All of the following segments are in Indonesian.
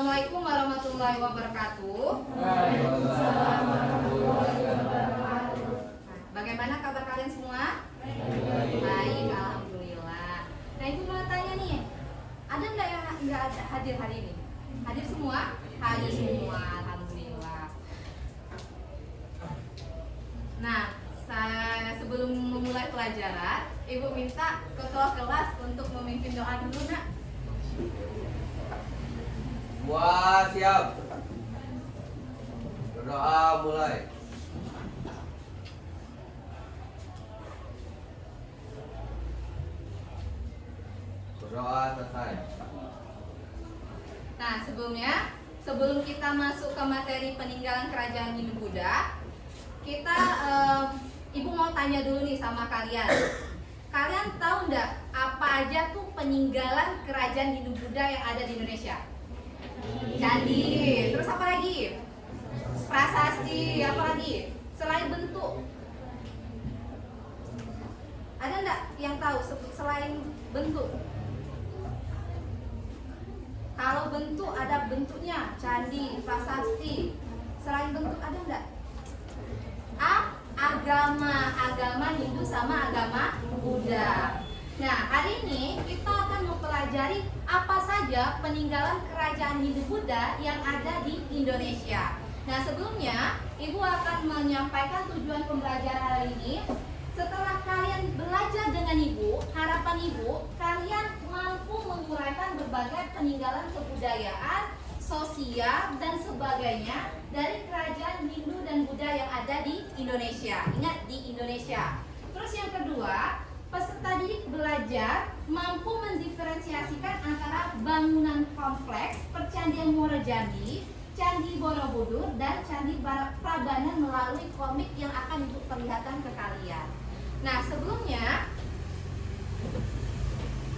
Assalamualaikum warahmatullahi wabarakatuh. Bagaimana kabar kalian semua? Baik, alhamdulillah. Nah, Ibu mau tanya nih, ada nggak yang nggak hadir hari ini? Hadir semua? Hadir semua, alhamdulillah. Nah, sebelum memulai pelajaran, Ibu minta ketua kelas untuk memimpin doa dulu, Nak. Semua siap. Berdoa mulai. Berdoa selesai. Nah, sebelum kita masuk ke materi peninggalan kerajaan Hindu-Buddha, Ibu mau tanya dulu nih sama kalian. Kalian tahu nggak apa aja tuh peninggalan kerajaan Hindu-Buddha yang ada di Indonesia? Candi, terus apa lagi? Prasasti, apa lagi? Selain bentuk, ada nggak yang tahu selain bentuk? Kalau bentuk ada bentuknya, candi, prasasti. Selain bentuk ada nggak? Agama Hindu sama agama Buddha. Nah, hari ini kita akan mempelajari apa saja peninggalan kerajaan Hindu-Buddha yang ada di Indonesia. Nah, sebelumnya Ibu akan menyampaikan tujuan pembelajaran hari ini. Setelah kalian belajar dengan Ibu, harapan Ibu, kalian mampu menguraikan berbagai peninggalan kebudayaan, sosial, dan sebagainya dari kerajaan Hindu dan Buddha yang ada di Indonesia. Ingat, di Indonesia. Terus yang kedua, peserta didik belajar mampu mendiferensiasikan antara bangunan kompleks Percandian Muara Jambi, Candi Borobudur, dan Candi Prambanan melalui komik yang akan Ibu perlihatkan ke kalian. Nah, sebelumnya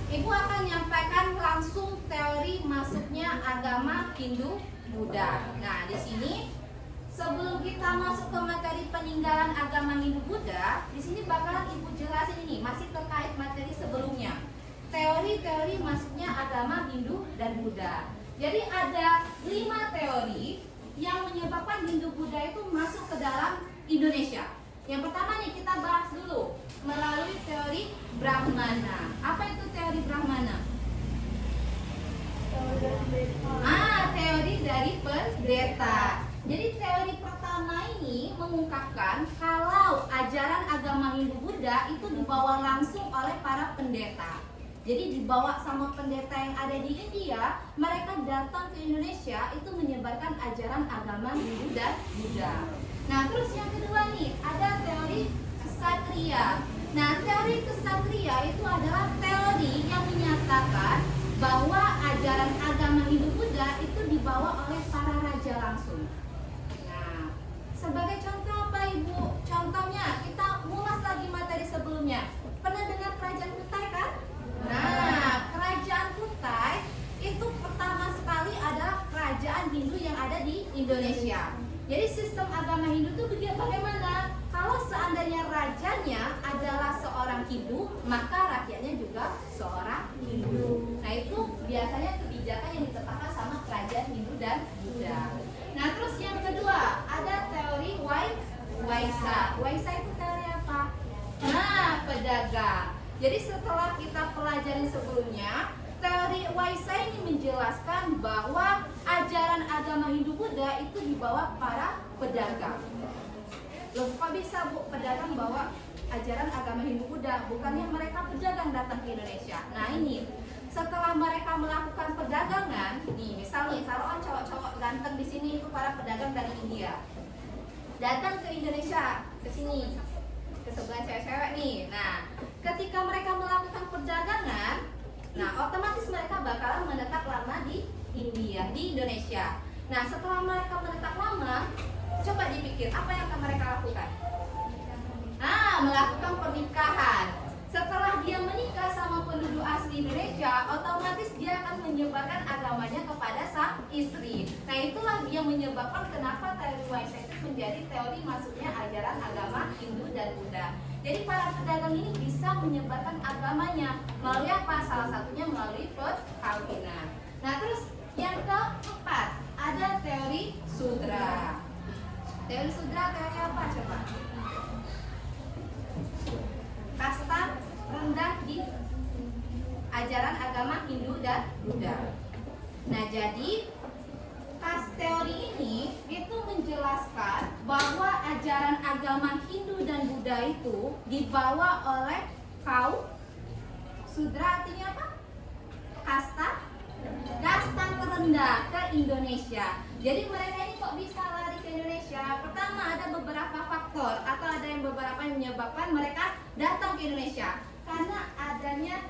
Ibu akan menyampaikan langsung teori masuknya agama Hindu-Buddha. Nah, di sini sebelum kita masuk ke materi peninggalan agama Hindu-Buddha, di sini bakalan Ibu jelasin ini masih terkait materi sebelumnya. Teori-teori masuknya agama Hindu dan Buddha. Jadi ada 5 teori yang menyebabkan Hindu-Buddha itu masuk ke dalam Indonesia. Yang pertama nih kita bahas dulu melalui teori Brahmana. Apa itu teori Brahmana? Teori dari pendeta. Jadi teori pertama ini mengungkapkan kalau ajaran agama Hindu-Buddha itu dibawa langsung oleh para pendeta. Jadi dibawa sama pendeta yang ada di India, mereka datang ke Indonesia itu menyebarkan ajaran agama Hindu dan Buddha. Nah, terus yang kedua nih, ada teori Ksatria. Nah, teori Ksatria itu adalah teori yang menyatakan bahwa ajaran agama Hindu-Buddha itu dibawa oleh para raja langsung. Nah, sebagai contoh apa Ibu? Contohnya, kita ulas lagi materi sebelumnya. Pernah dengar kerajaan Kutai kan? Nah, kerajaan Kutai itu pertama sekali adalah kerajaan Hindu yang ada di Indonesia. Jadi sistem agama Hindu itu bagaimana? Kalau seandainya rajanya adalah seorang Hindu, maka rakyatnya juga seorang Hindu. Nah, itu biasanya kebijakan yang ditetapkan sama kerajaan Hindu dan Buddha. Nah, terus yang kedua, ada teori Waisa. Waisa itu teori apa? Nah, pedagang. Jadi setelah kita pelajari sebelumnya, teori Waisa ini menjelaskan bahwa ajaran agama Hindu-Buddha itu dibawa para pedagang. Loh, kok bisa Bu pedagang bawa ajaran agama Hindu-Buddha? Bukannya mereka pedagang datang ke Indonesia. Nah, ini setelah mereka melakukan perdagangan, nih misalnya taruhan cowok-cowok ganteng di sini itu para pedagang dari India datang ke Indonesia, ke sini, ke sebelah cewek-cewek nih. Nah, ketika mereka melakukan perdagangan, nah otomatis mereka bakalan menetap lama di Indonesia. Nah, setelah mereka menetap lama, coba dipikir apa yang akan mereka lakukan? Nah, melakukan pernikahan. Setelah dia menikah sama penduduk asli Indonesia, otomatis dia akan menyebarkan agamanya kepada sang istri. Nah, itulah yang menyebabkan kenapa teori Waisa itu menjadi teori masuknya ajaran agama Hindu dan Buddha. Jadi para pedagang ini bisa menyebarkan agamanya melalui apa? Salah satunya melalui perkawinan. Nah, terus yang keempat, Buddha. Nah, jadi teori ini itu menjelaskan bahwa ajaran agama Hindu dan Buddha itu dibawa oleh kaum Sudra, artinya apa? Kasta terendah ke Indonesia. Jadi mereka ini kok bisa lari ke Indonesia? Pertama, ada beberapa faktor atau ada beberapa yang menyebabkan mereka datang ke Indonesia karena adanya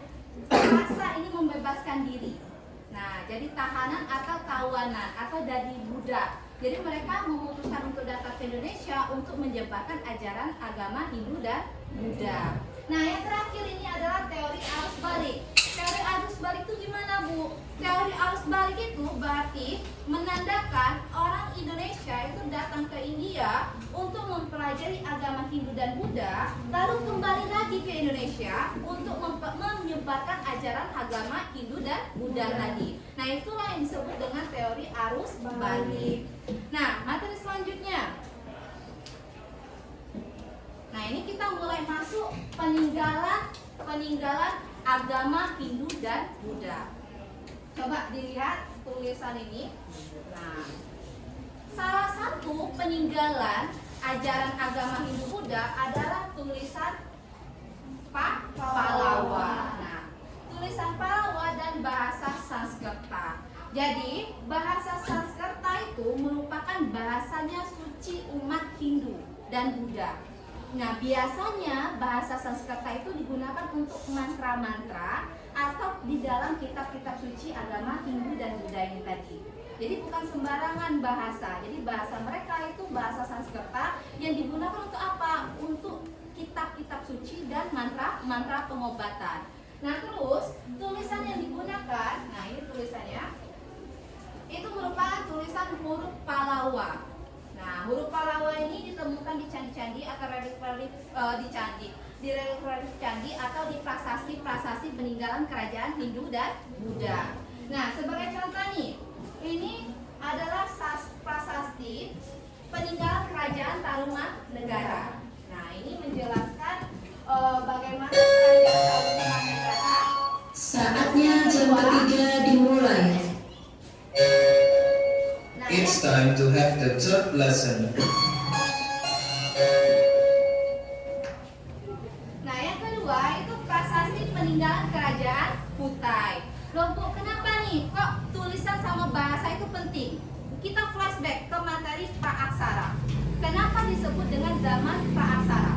rasa ini membebaskan diri. Nah, jadi tahanan atau tawanan atau dari Buddha. Jadi mereka memutuskan untuk datang ke Indonesia untuk menyebarkan ajaran agama Hindu dan Buddha. Nah, yang terakhir ini adalah teori arus balik. Teori arus balik itu gimana, Bu? Teori arus balik itu berarti menandakan orang Indonesia itu datang ke India untuk mempelajari agama Hindu dan Buddha, lalu kembali lagi ke Indonesia untuk menyebarkan ajaran agama Hindu dan Buddha tadi. Nah, itulah yang disebut dengan teori arus balik. Nah, materi selanjutnya. Nah, ini kita mulai masuk peninggalan agama Hindu dan Buddha. Coba dilihat tulisan ini. Nah, salah satu peninggalan ajaran agama Hindu Buddha adalah tulisan Pallava. Nah, tulisan Pallava dan bahasa Sanskerta. Jadi, bahasa Sanskerta itu merupakan bahasanya suci umat Hindu dan Buddha. Nah, biasanya bahasa Sanskerta itu digunakan untuk mantra-mantra atau di dalam kitab-kitab suci agama Hindu dan Buddha ini tadi. Jadi bukan sembarangan bahasa. Jadi bahasa mereka itu bahasa Sanskerta yang digunakan untuk apa? Untuk kitab-kitab suci dan mantra-mantra pengobatan. Nah, terus tulisan yang digunakan, nah ini tulisannya, itu merupakan tulisan huruf Pallava. Nah, huruf Pallava ini ditemukan di candi-candi atau relief-relief di relief candi atau di prasasti-prasasti peninggalan kerajaan Hindu dan Buddha. Nah, sebagai contoh nih, ini adalah prasasti peninggalan kerajaan Tarumanegara. Nah, ini menjelaskan bagaimana kerajaan Tarumanegara. Saatnya jam ketiga dimulai. It's time to have the third lesson. Nah, yang kedua itu prasasti peninggalan kerajaan Kutai. Loh, Bu, kenapa nih kok tulisan sama bahasa itu penting? Kita flashback ke materi Praaksara. Kenapa disebut dengan zaman Praaksara?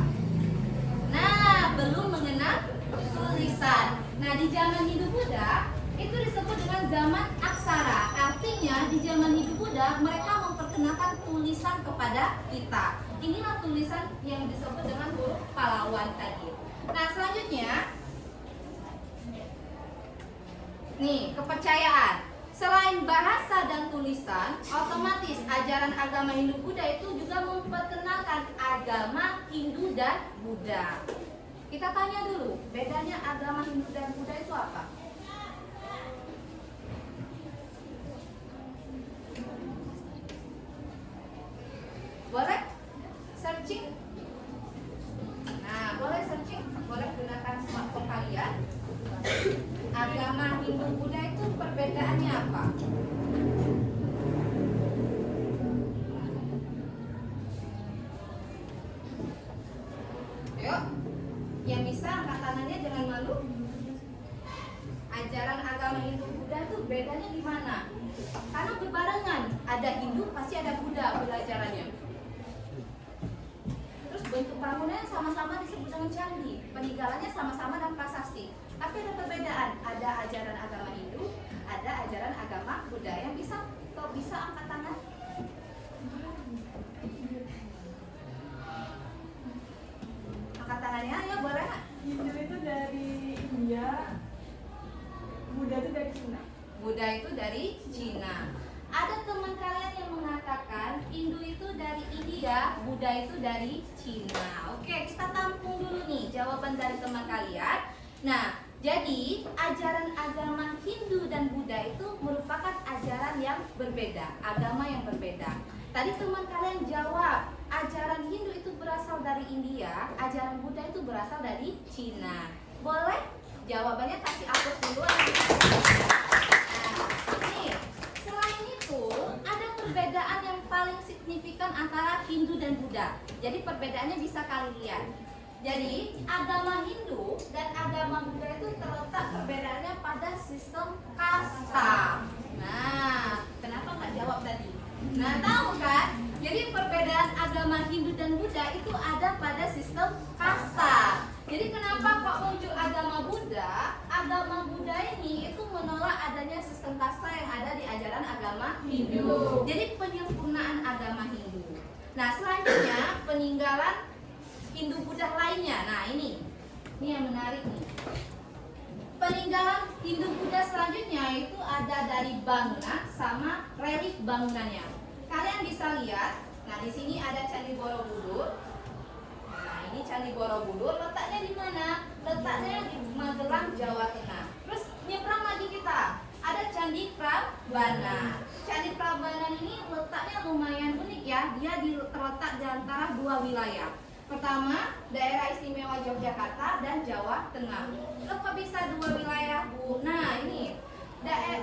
Nah, belum mengenal tulisan. Nah, di zaman Hindu Buddha itu disebut dengan zaman aksara. Artinya di zaman Hindu Buddha mereka memperkenalkan tulisan kepada kita. Inilah tulisan yang disebut dengan huruf Pallawan tadi. Nah, selanjutnya nih, kepercayaan. Selain bahasa dan tulisan, otomatis ajaran agama Hindu Buddha itu juga memperkenalkan agama Hindu dan Buddha. Kita tanya dulu, bedanya agama Hindu dan Buddha itu apa? Boleh searching? Nah, boleh searching, boleh gunakan smartphone kalian. Agama Hindu Buddha itu perbedaannya apa? Yuk, yang bisa angkat tangannya jangan malu. Ajaran agama Hindu Buddha itu bedanya di mana? Karena berbarengan, ada Hindu pasti ada Buddha belajarannya. Terus bentuk bangunannya sama-sama disebut dengan candi, peninggalannya sama-sama dan prasasti. Tapi ada perbedaan, ada ajaran agama Hindu, ada ajaran agama Buddha. Yang bisa, kok bisa angkat tangan? Angkat tangannya, ya boleh. Hindu itu dari India, Buddha itu dari Cina. Buddha itu dari Cina. Ada teman kalian yang mengatakan Hindu itu dari India, Buddha itu dari Cina. Oke, kita tampung dulu nih jawaban dari teman kalian. Nah, jadi ajaran agama Hindu dan Buddha itu merupakan ajaran yang berbeda, agama yang berbeda. Tadi teman kalian jawab, ajaran Hindu itu berasal dari India, ajaran Buddha itu berasal dari Cina. Boleh? Jawabannya kasih hapus duluan. Buddha. Jadi perbedaannya bisa kalian lihat. Jadi agama Hindu dan agama Buddha itu terletak perbedaannya pada sistem kasta. Nah, kenapa nggak jawab tadi? Nah, tahu kan? Jadi perbedaan agama Hindu dan Buddha itu ada pada sistem kasta. Jadi kenapa kok muncul agama Buddha? Agama Buddha ini itu menolak adanya sistem kasta yang ada di ajaran agama Hindu. Jadi penyempurnaan agama Hindu. Nah, selanjutnya peninggalan Hindu Buddha lainnya. Nah, ini yang menarik nih. Peninggalan Hindu Buddha selanjutnya itu ada dari bangunan sama relief bangunannya. Kalian bisa lihat. Nah, di sini ada Candi Borobudur. Nah, ini Candi Borobudur. Letaknya di mana? Letaknya di Magelang, Jawa Tengah. Terus nyebrang lagi kita. Ada Candi Prambanan. Candi Prambanan ini letaknya lumayan unik ya. Dia terletak di antara dua wilayah. Pertama, daerah istimewa Yogyakarta dan Jawa Tengah. Loh, kok bisa dua wilayah, Bu? Nah, ini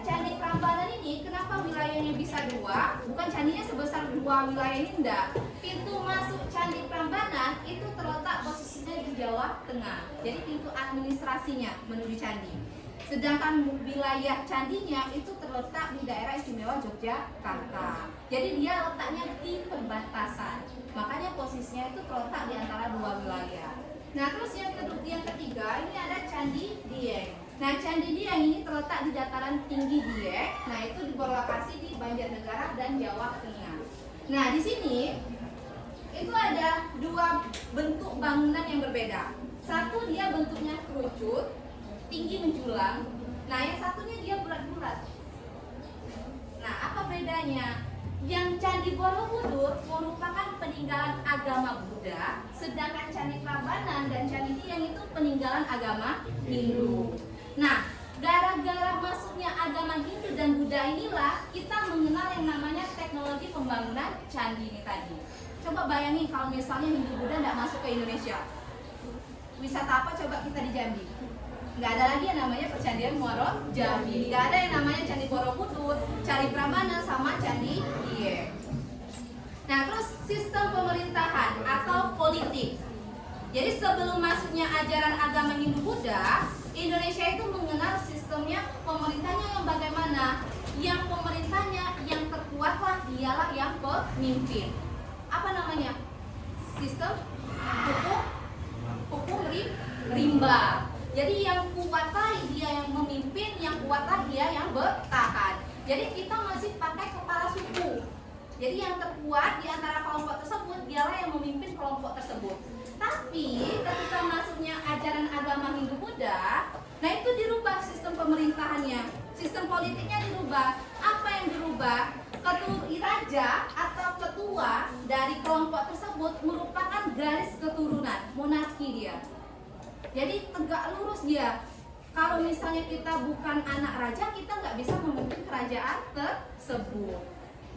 Candi Prambanan ini kenapa wilayahnya bisa dua? Bukan candinya sebesar dua wilayah ini, enggak. Pintu masuk Candi Prambanan itu terletak posisinya di Jawa Tengah. Jadi pintu administrasinya menuju candi. Sedangkan wilayah candinya itu terletak di daerah istimewa Yogyakarta. Jadi dia letaknya di perbatasan. Makanya posisinya itu terletak di antara dua wilayah. Nah, terus yang ketiga ini ada Candi Dieng. Nah, Candi Dieng ini terletak di dataran tinggi Dieng. Nah, itu berlokasi di Banjarnegara dan Jawa Tengah. Nah, di sini itu ada dua bentuk bangunan yang berbeda. Satu dia bentuknya kerucut, tinggi menjulang. Nah, yang satunya dia bulat-bulat. Nah, apa bedanya? Yang Candi Borobudur merupakan peninggalan agama Buddha, sedangkan Candi Prambanan dan Candi Dieng itu peninggalan agama Hindu. Nah, gara-gara masuknya agama Hindu dan Buddha inilah kita mengenal yang namanya teknologi pembangunan candi ini tadi. Coba bayangin kalau misalnya Hindu Buddha tidak masuk ke Indonesia, wisata apa coba kita di Jambi? Nggak ada lagi yang namanya Percandian Muaro Jambi, nggak ada yang namanya Candi Borobudur, Candi Prambanan sama Candi Dieng. Nah, terus sistem pemerintahan atau politik. Jadi sebelum masuknya ajaran agama Hindu Buddha, Indonesia itu mengenal sistemnya pemerintahnya yang bagaimana. Yang pemerintahnya yang terkuatlah dialah yang pemimpin. Apa namanya? Sistem hukum rimba. Jadi yang kuatlah dia yang memimpin, yang kuatlah dia yang bertahan. Jadi kita masih pakai kepala suku. Jadi yang terkuat di antara kelompok tersebut dialah yang memimpin kelompok tersebut. Tapi ketika masuknya ajaran agama Hindu Buddha, nah itu dirubah sistem pemerintahannya, sistem politiknya dirubah. Apa yang dirubah? Raja atau ketua dari kelompok tersebut merupakan garis keturunan, monarki dia. Jadi tegak lurus dia. Kalau misalnya kita bukan anak raja, kita nggak bisa memimpin kerajaan tersebut.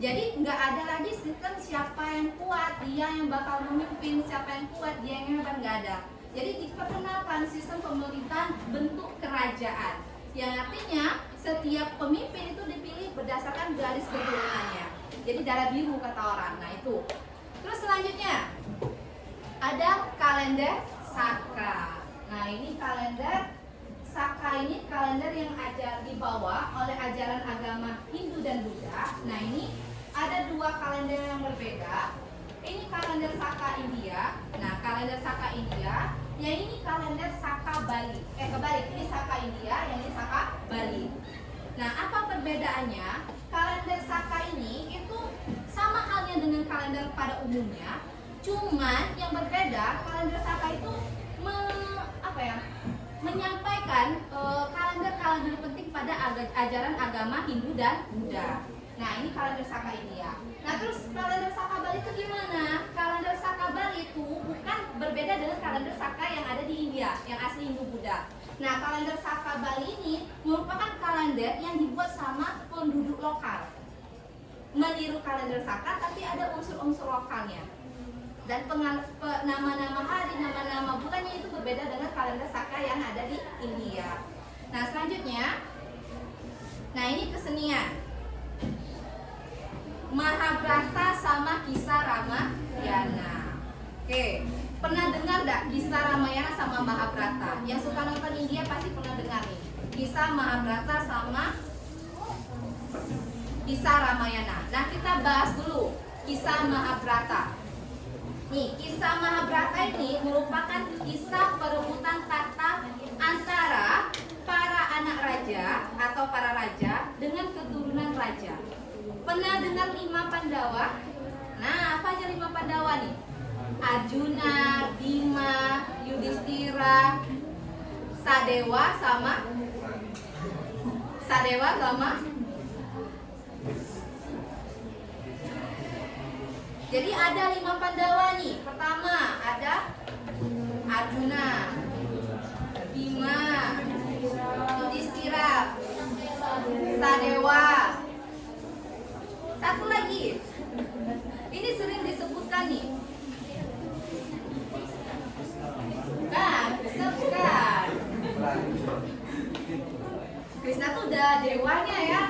Jadi nggak ada lagi sistem siapa yang kuat, dia yang bakal memimpin, siapa yang kuat, dia yang hebat, nggak ada. Jadi diperkenalkan sistem pemerintahan bentuk kerajaan, yang artinya setiap pemimpin itu dipilih berdasarkan garis keturunannya. Jadi darah biru kata orang. Nah itu. Terus selanjutnya ada kalender Saka. Nah ini kalender Saka, ini kalender yang dibawa oleh ajaran agama Hindu dan Buddha. Nah ini ada dua kalender yang berbeda. Ini kalender Saka India. Nah kalender Saka India, yang ini kalender Saka Bali. Kebalik, ini Saka India, yang ini Saka Bali. Nah apa perbedaannya? Kalender Saka ini itu sama halnya dengan kalender pada umumnya. Cuman yang berbeda, kalender Saka itu menyampaikan kalender-kalender penting pada ajaran agama Hindu dan Buddha. Nah ini kalender Saka India. Nah terus kalender Saka Bali itu gimana? Kalender Saka Bali itu bukan berbeda dengan kalender Saka yang ada di India, yang asli Hindu Buddha. Nah kalender Saka Bali ini merupakan kalender yang dibuat sama penduduk lokal. Meniru kalender Saka tapi ada unsur-unsur lokalnya. Dan nama-nama hari, nama-nama bulannya itu berbeda dengan kalender Saka yang ada di India. Nah selanjutnya, nah ini kesenian Mahabharata sama kisah Ramayana. Oke, pernah dengar nggak kisah Ramayana sama Mahabharata? Yang suka nonton India pasti pernah dengar nih. Kisah Mahabharata sama kisah Ramayana. Nah, kita bahas dulu kisah Mahabharata. Nih, kisah Mahabharata ini merupakan kisah perebutan tahta antara para anak raja atau para raja dengan keturunan raja. Pernah dengar 5 Pandawa? Nah, apa aja 5 Pandawa nih? Arjuna, Bima, Yudhistira, Sadewa sama Jadi ada 5 Pandawa nih. Pertama ada Arjuna, Bima, Yudhistira, Sadewa. Satu lagi. Ini sering disebutkan nih. Nah, Krishna bukan. Krishna tuh udah dewanya ya.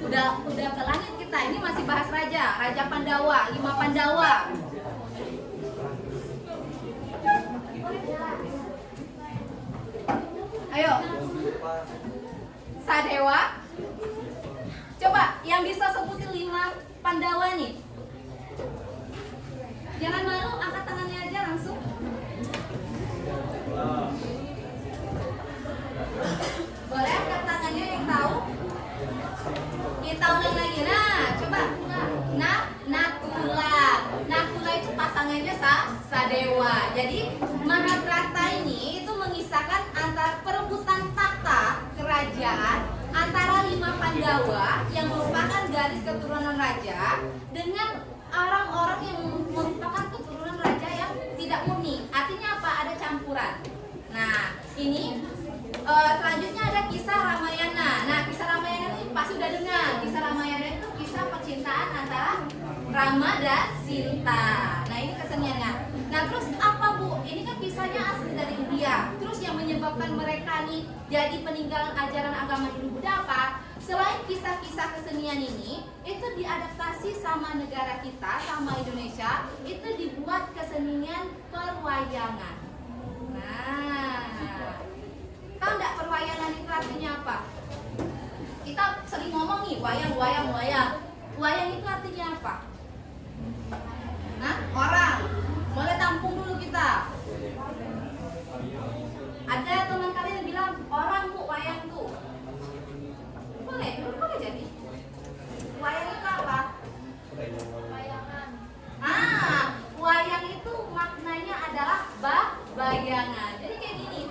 Udah ke langit kita. Ini masih bahas raja, Raja Pandawa, 5 Pandawa. Ayo. Sadewa. Coba yang bisa sebutin 5 Pandawa nih. Jangan malu, angkat tangannya aja langsung. Boleh angkat tangannya yang tahu? Kita ulang lagi. Nah, coba. Nakula itu pasangannya Sadewa. Jadi Mahabharata ini itu mengisahkan antara perebutan tahta kerajaan antara 5 Pandawa yang merupakan garis keturunan raja dengan orang-orang yang merupakan keturunan raja yang tidak murni. Artinya apa? Ada campuran. Nah, ini selanjutnya ada kisah Ramayana. Nah, kisah Ramayana ini pasti udah dengar. Kisah Ramayana itu kisah percintaan antara Rama dan Sinta. Nah, ini keseniannya. Nah, terus apa Bu? Ini kan kisahnya asli dari India. Terus yang menyebabkan mereka nih jadi peninggalan ajaran agama Hindu-Buddha apa? Selain kisah-kisah kesenian ini, itu diadaptasi sama negara kita, sama Indonesia, itu dibuat kesenian perwayangan. Nah, tahu nggak perwayangan itu artinya apa? Kita sering ngomong nih, wayang. Wayang itu artinya apa? Nah, orang. Boleh tampung dulu kita. Ada teman kalian yang bilang, orang Bu, wayang tuh. Boleh jadi. Wayang itu apa? Wayang itu maknanya adalah bayangan. Jadi kayak gini.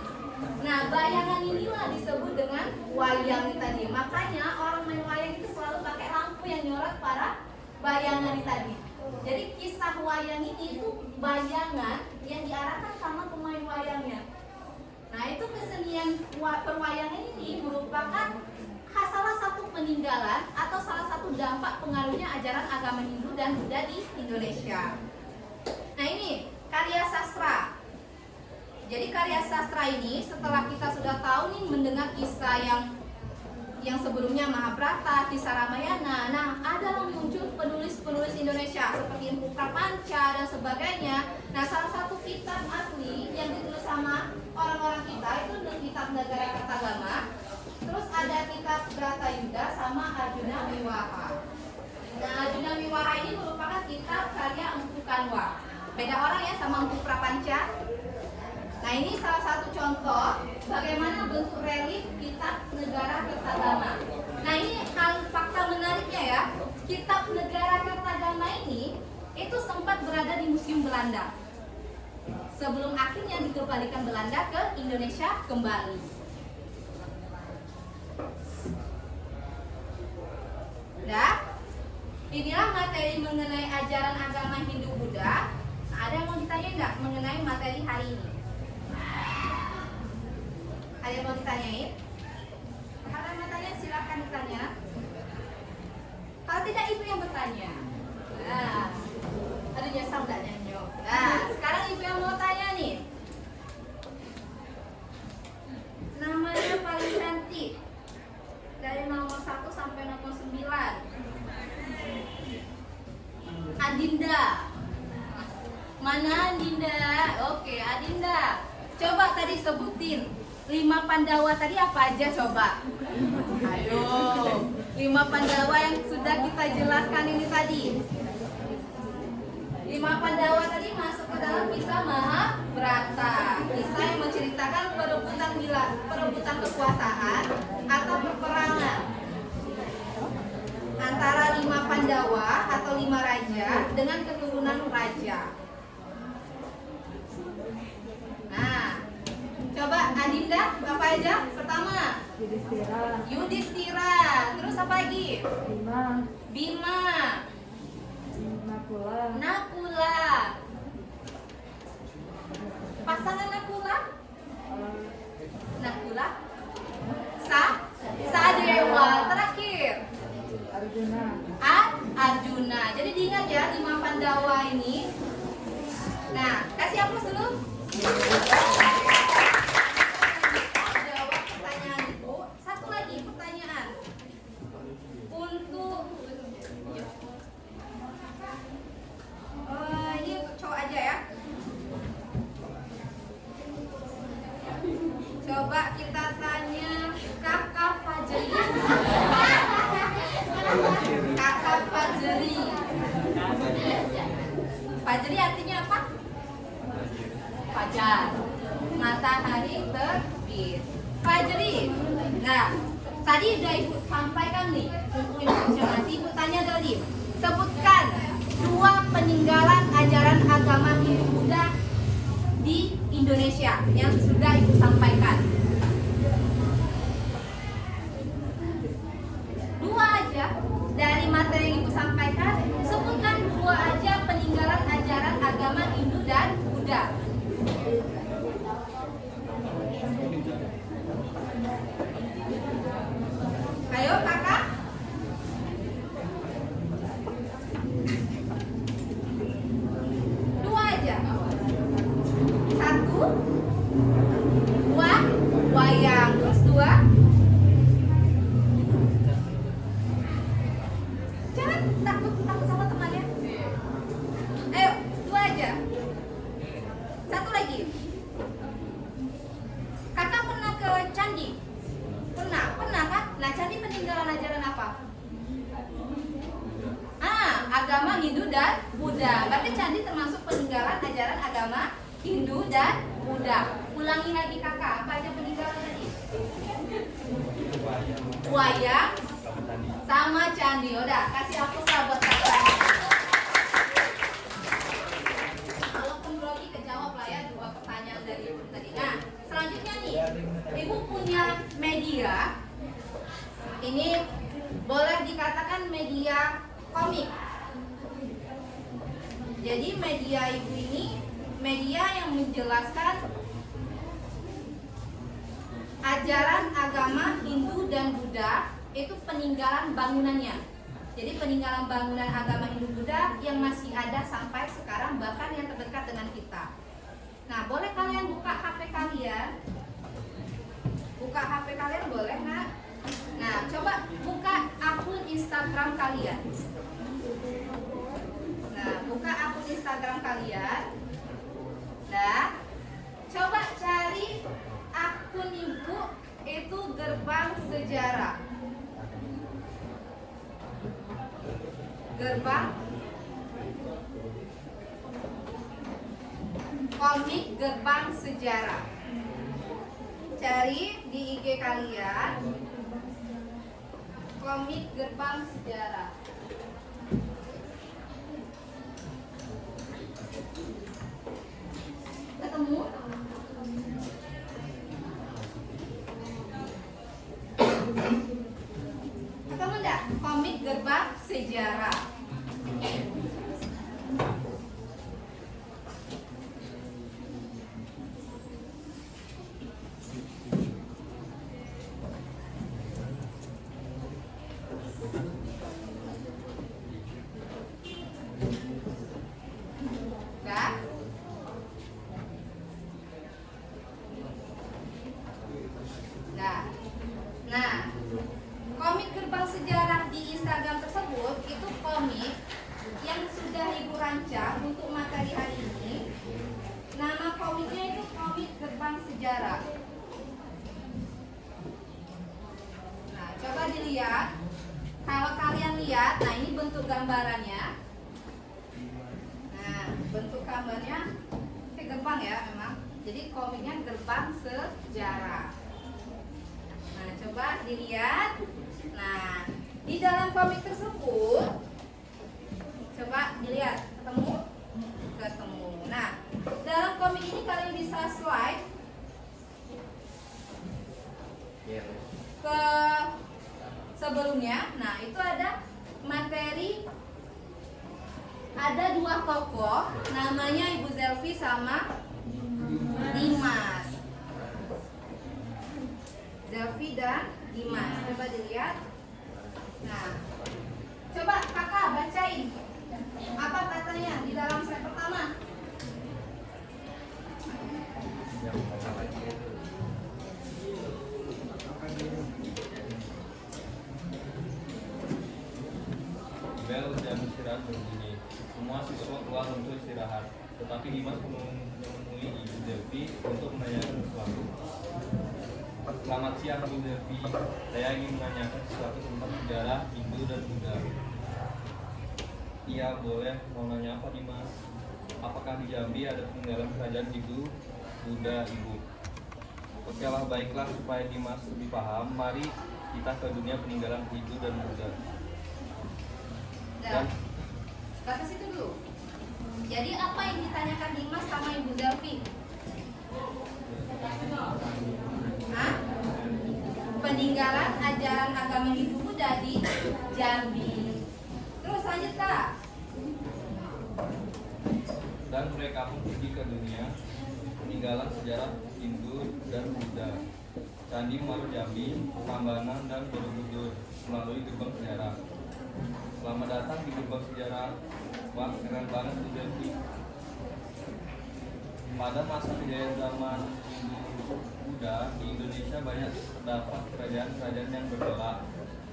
Nah, bayangan inilah disebut dengan wayang tadi. Makanya orang main wayang itu selalu pakai lampu yang nyorot pada bayangan tadi. Jadi kisah wayang ini itu bayangan yang diarahkan sama pemain wayangnya. Nah, itu kesenian perwayangan ini merupakan salah satu peninggalan atau salah satu dampak pengaruhnya ajaran agama Hindu dan Buddha di Indonesia. Nah, ini karya sastra. Jadi karya sastra ini setelah kita sudah tahu nih mendengar kisah yang sebelumnya Mahabharata, kisah Ramayana. Nah, ada muncul penulis-penulis Indonesia seperti Empu Prapanca dan sebagainya. Nah, salah satu kitab asli yang ditulis sama orang-orang kita itu kitab Nagara Kertagama. Terus ada kitab Bratayuda sama Arjuna Wiwaha. Nah, Arjuna Wiwaha ini merupakan kitab karya Empu Kanwa. Beda orang ya sama Empu Prapanca. Nah, ini salah satu contoh bagaimana bentuk relief kitab Negara Kertagama. Nah, ini fakta menariknya ya. Kitab Negara Kertagama ini itu sempat berada di Museum Belanda sebelum akhirnya dikembalikan Belanda ke Indonesia kembali. Nah, inilah materi mengenai ajaran agama Hindu-Buddha. Nah, ada yang mau ditanya nggak mengenai materi hari ini? Ada yang mau ditanyain? Kalau mau tanya silakan ditanya. Kalau tidak ibu yang bertanya. Nah, ada nyesal nggak nyanyo? Nah, sekarang ibu yang mau tanya nih. Namanya paling cantik dari nomor 1 sampai nomor 9. Adinda. Mana Adinda? Oke, Adinda. Coba tadi sebutin 5 Pandawa tadi apa aja coba? Ayo, 5 Pandawa yang sudah kita jelaskan ini tadi. 5 Pandawa tadi masuk ke dalam kisah Mahabharata. Kisah yang menceritakan perebutan kekuasaan atau peperangan antara 5 Pandawa atau 5 raja dengan keturunan raja. Nah, coba Adinda apa aja? Pertama, Yudhistira. Terus apa lagi? Bima. Nakula. Pasangan Nakula? Nakula? Sadewa. Terakhir Arjuna. Jadi diingat ya 5 Pandawa ini. Nah, kasih hapus dulu. Jawab pertanyaan itu. Satu lagi pertanyaan. Untuk ini cowok aja ya. Coba kita tanya Kakak Fajri. Kakak Fajri. Fajri artinya apa? Fajar. Matahari terbit. Fajri. Nah, tadi udah Ibu sampaikan nih untuk informasi. Ibu tanya tadi, sebutkan 2 peninggalan ajaran agama Hindu Buddha di Indonesia yang sudah Ibu sampaikan. 2 aja dari materi yang Ibu sampaikan, sebutkan 2 aja peninggalan ajaran agama Hindu dan Buddha. Ayo kakak. 2 aja. 1 wayang. Terus 2 jangan takut sama temannya. Ayo 2 aja. 1 lagi. Kakak pernah ke candi? Pernah kan? Nah, candi peninggalan ajaran apa? Agama Hindu dan Buddha. Berarti candi termasuk peninggalan ajaran agama Hindu dan Buddha. Ulangi lagi kakak, apa aja peninggalan tadi? Wayang sama candi. Udah, kasih hapus lah buat kakak. Walaupun grogi kejawab lah ya 2 pertanyaan dari Ibu tadi. Nah, selanjutnya nih, Ibu punya media. Ini boleh dikatakan media komik. Jadi media Ibu ini media yang menjelaskan ajaran agama Hindu dan Buddha, itu peninggalan bangunannya. Jadi peninggalan bangunan agama Hindu Buddha yang masih ada sampai sekarang, bahkan yang terdekat dengan kita. Nah, boleh kalian buka HP kalian? Buka HP kalian boleh, Nak? Nah, coba buka akun Instagram kalian. Nah, buka akun Instagram kalian. Nah, coba cari akun Ibu, itu Gerbang Sejarah. Gerbang komik Gerbang Sejarah. Cari di IG kalian komik Gerbang Sejarah. Ketemu? Ketemu enggak? Komik Gerbang Sejarah. Nah, komik Gerbang Sejarah di Instagram tersebut itu komik yang sudah Ibu rancang untuk materi hari ini. komiknya itu komik Gerbang Sejarah. Nah, coba dilihat. Kalau kalian lihat, nah ini bentuk gambarannya. Nah, bentuk gambarnya kayak gerbang ya memang. Jadi komiknya Gerbang Sejarah. Nah, coba dilihat. Nah, di dalam komik tersebut, coba dilihat, ketemu? Ketemu. Nah, dalam komik ini kalian bisa slide Iya. ke sebelumnya. Nah, itu ada materi, ada dua tokoh, namanya Ibu Zelvi sama Dimas. Zelvi dan Dimas. Coba dilihat. Nah, coba kakak bacain apa katanya di dalam slide pertama. Yang pertama itu. Bel jam istirahat berbunyi. Semua siswa keluar untuk istirahat. Tetapi Dimas menemui Ibu Zelvi untuk menanyakan sesuatu. Selamat siang Ibu Zelvi. Saya ingin menanyakan sesuatu tentang sejarah Hindu dan Buddha. Iya boleh. Mau nanya apa Dimas? Apakah di Jambi ada peninggalan kerajaan Hindu, Buddha, Ibu? Oke lah, baiklah, supaya Dimas lebih paham. Mari kita ke dunia peninggalan Hindu dan Buddha. Dan kata situ dulu. Jadi apa yang ditanyakan Dimas sama Ibu Zelvi? Hah? Peninggalan ajaran agama Hindu Buddha di Jambi. Terus lanjut Kak. Dan mereka pun pergi ke dunia peninggalan sejarah Hindu dan Buddha, Candi Muaro Jambi, Prambanan, dan Borobudur melalui gerbang sejarah. Selamat datang di gerbang sejarah. Wah, keren banget Bu Zelvi. Pada masa kejayaan zaman Hindu Buddha di Indonesia banyak terdapat kerajaan-kerajaan yang bergerak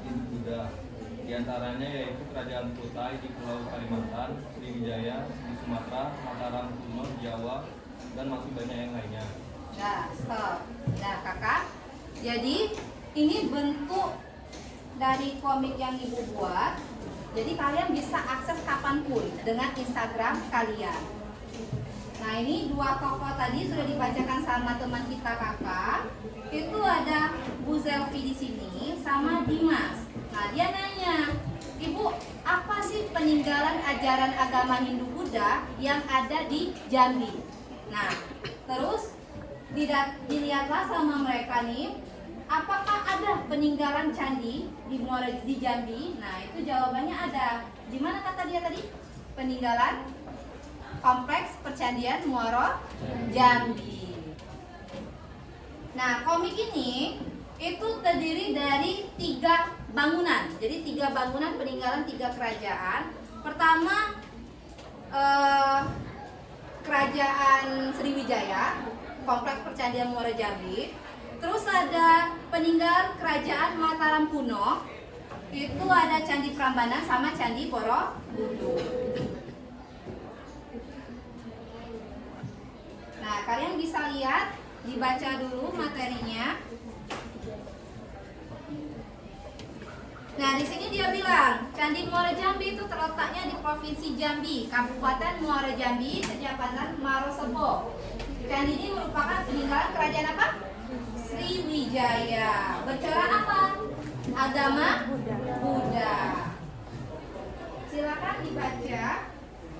Hindu Buddha. Di antaranya yaitu Kerajaan Kutai di Pulau Kalimantan, Sriwijaya di Sumatera, Mataram kuno di Jawa, dan masih banyak yang lainnya. Nah, stop. Nah, kakak. Jadi ini bentuk dari komik yang ibu buat. Jadi kalian bisa akses kapanpun dengan Instagram kalian. Nah, ini dua tokoh tadi sudah dibacakan sama teman kita kakak. Itu ada Bu Zelvi di sini sama Dimas. Nah, dia nanya, Ibu, apa sih peninggalan ajaran agama Hindu Buddha yang ada di Jambi? Nah, terus dilihatlah sama mereka nih, apakah ada peninggalan candi di Jambi? Nah, itu jawabannya ada. Di mana kata dia tadi? Peninggalan Kompleks Percandian Muaro Jambi. Nah, komik ini itu terdiri dari 3 bangunan. Jadi 3 bangunan peninggalan 3 kerajaan. Pertama Kerajaan Sriwijaya, Kompleks Percandian Muaro Jambi. Terus ada peninggalan Kerajaan Mataram kuno. Itu ada Candi Prambanan sama Candi Borobudur. Nah, kalian bisa lihat, dibaca dulu materinya. Nah, di sini dia bilang, Candi Muaro Jambi itu terletaknya di Provinsi Jambi, Kabupaten Muaro Jambi, Kecamatan Marosebo. Candi ini merupakan peninggalan kerajaan apa? Sriwijaya. Bercorak apa? Agama Buddha. Silakan dibaca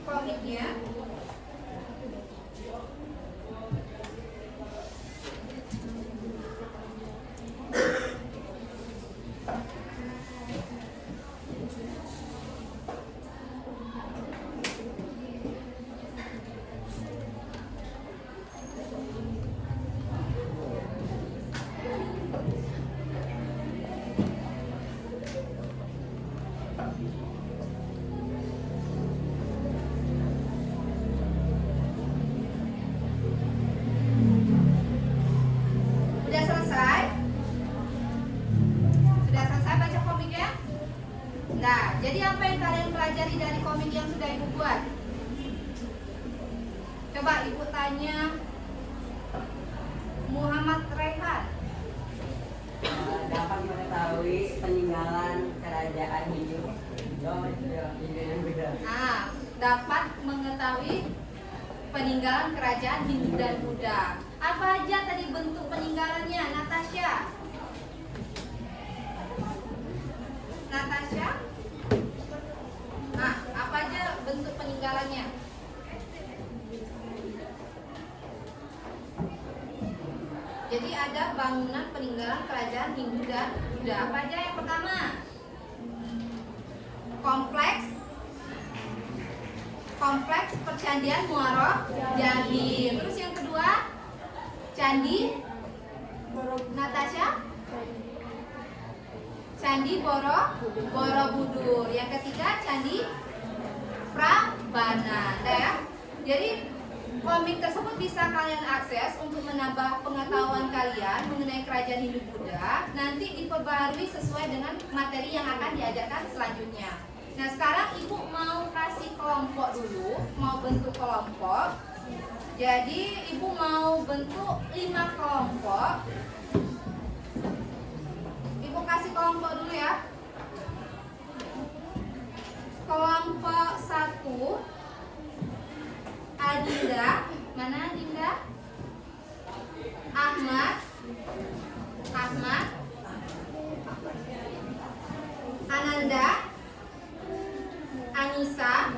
komiknya. Sudah selesai? Sudah selesai baca komiknya? Nah, jadi apa yang kalian pelajari dari komik yang sudah ibu buat? Coba ibu tanya Muhammad Raihan. Dapat mengetahui peninggalan kerajaan Hindu dan Buddha. Dapat mengetahui peninggalan kerajaan Hindu dan Buddha. Apa aja tadi bentuk peninggalannya, Natasha? Natasha? Apa aja bentuk peninggalannya? Jadi ada bangunan peninggalan kerajaan Hindu dan Buddha. Apa aja yang pertama? Kompleks percandian Muaro Jahir. Terus yang kedua, Candi Natasha? Candi Borobudur. Yang ketiga, Candi Prambanan. Ya. Jadi komik tersebut bisa kalian akses untuk menambah pengetahuan kalian mengenai kerajaan Hindu Buddha. Nanti diperbaharui sesuai dengan materi yang akan diajarkan selanjutnya. Nah, sekarang ibu mau kasih kelompok dulu, mau bentuk kelompok. Jadi ibu mau bentuk 5 kelompok. Ibu kasih kelompok dulu ya. Kelompok 1 Adinda, mana Adinda? Ahmad, Ananda, Anissa,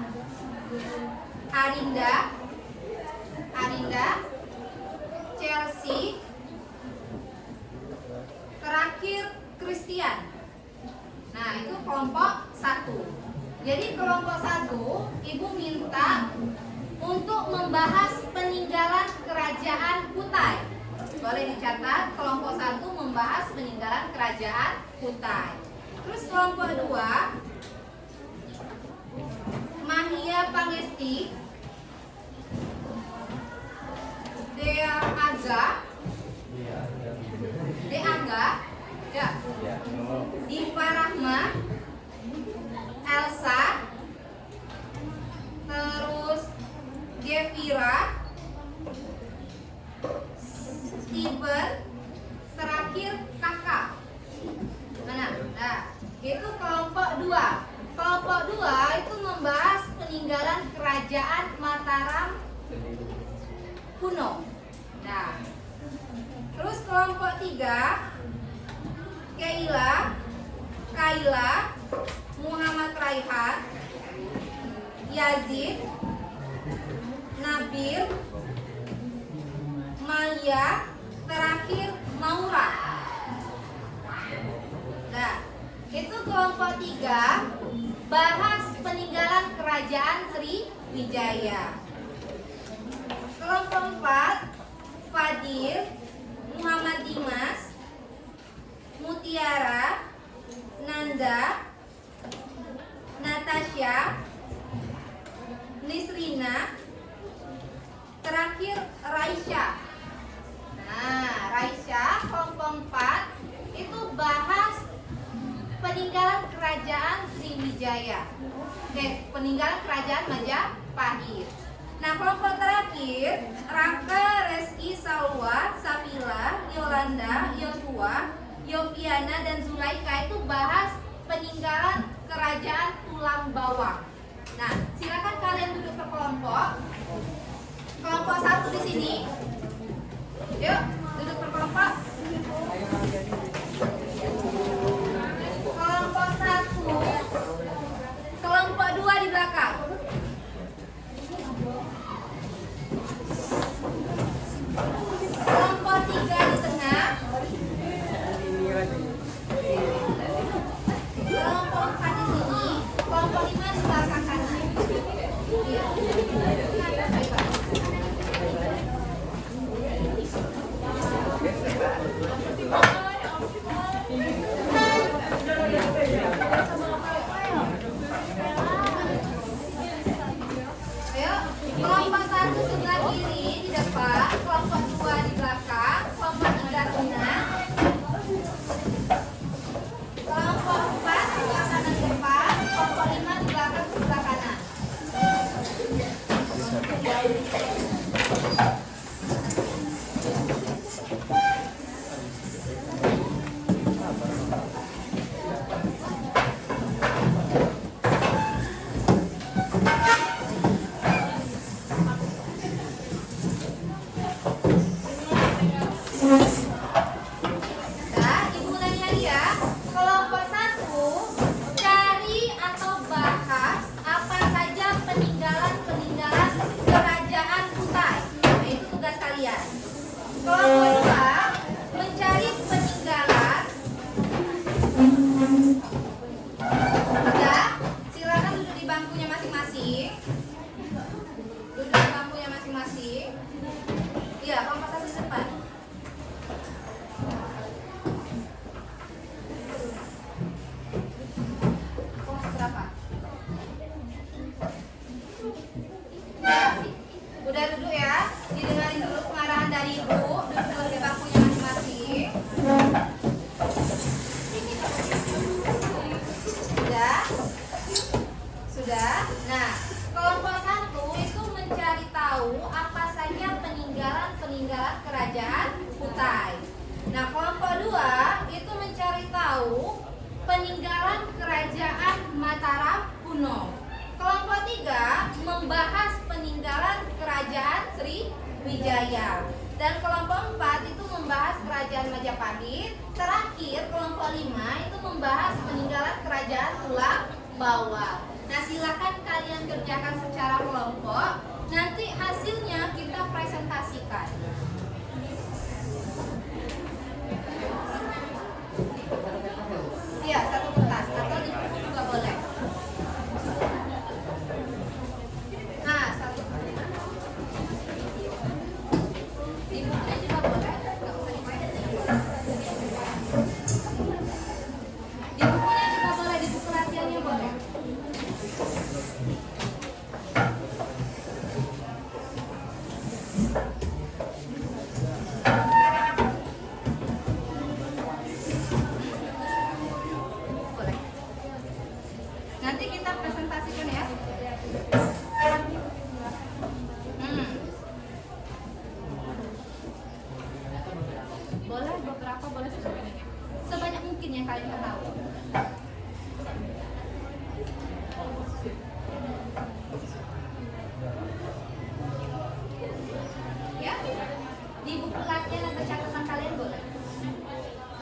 Arinda, Chelsea, terakhir Christian. Nah, itu kelompok 1. Jadi kelompok 1 ibu minta untuk membahas peninggalan kerajaan Kutai. Boleh dicatat, kelompok 1 membahas peninggalan kerajaan Kutai. Terus kelompok 2 Mahia Pangesti, Dea Aga, ya. Diva Rahma, Elsa, terus Gevira, Steven, terakhir Kakak. Mana? Nah, itu kelompok 2. Kelompok 2 itu membahas peninggalan kerajaan Mataram kuno. Nah, terus kelompok 3 Kaila, Muhammad Raihan, Yazid, Nabil, Malia, terakhir Maura. Nah, itu kelompok 3 bahas peninggalan kerajaan Sriwijaya. Kelompok 4 Fadil, Muhammad Dimas, Mutiara, Nanda, Natasha, Nisrina, terakhir Raisya. Nah, Raisya kelompok 4 itu bahas peninggalan kerajaan Sriwijaya. Peninggalan kerajaan Majapahit. Nah, kelompok terakhir Raka, Reski, Salwa, Safila, Yolanda, Yosua, Yoviana, dan Zulaika itu bahas peninggalan kerajaan Tulang Bawang. Nah, silakan kalian duduk per kelompok. Kelompok 1 di sini. Yuk, duduk per kelompok. Kelompok 1. Kelompok 2 di belakang. Kelompok 3 di tengah. Kelompok 4 di sini. Kelompok 5 di belakang kanan. Iya. Ayo, kelompok 1 sebelah kiri di depan, kelompok 2 di belakang, kelompok 3 tengah, kelompok 4 sebelah kanan depan, kelompok 5 di belakang sebelah kanan. Sriwijaya. Dan kelompok 4 itu membahas kerajaan Majapahit. Terakhir kelompok 5 itu membahas peninggalan kerajaan Tulang Bawang. Nah, silakan kalian kerjakan secara kelompok. Nanti hasilnya kita presentasikan. Iya, satu kertas atau di buku juga boleh. Nah, satu kertas. Di bukunya juga boleh, nggak usah dipegang. Di bukunya juga boleh, di buku latihannya boleh. Boleh. Nanti kita presentasikan ya. Boleh beberapa, boleh sebanyak mungkin yang kalian tahu. Ya, di buku latihan atau catatan kalian boleh.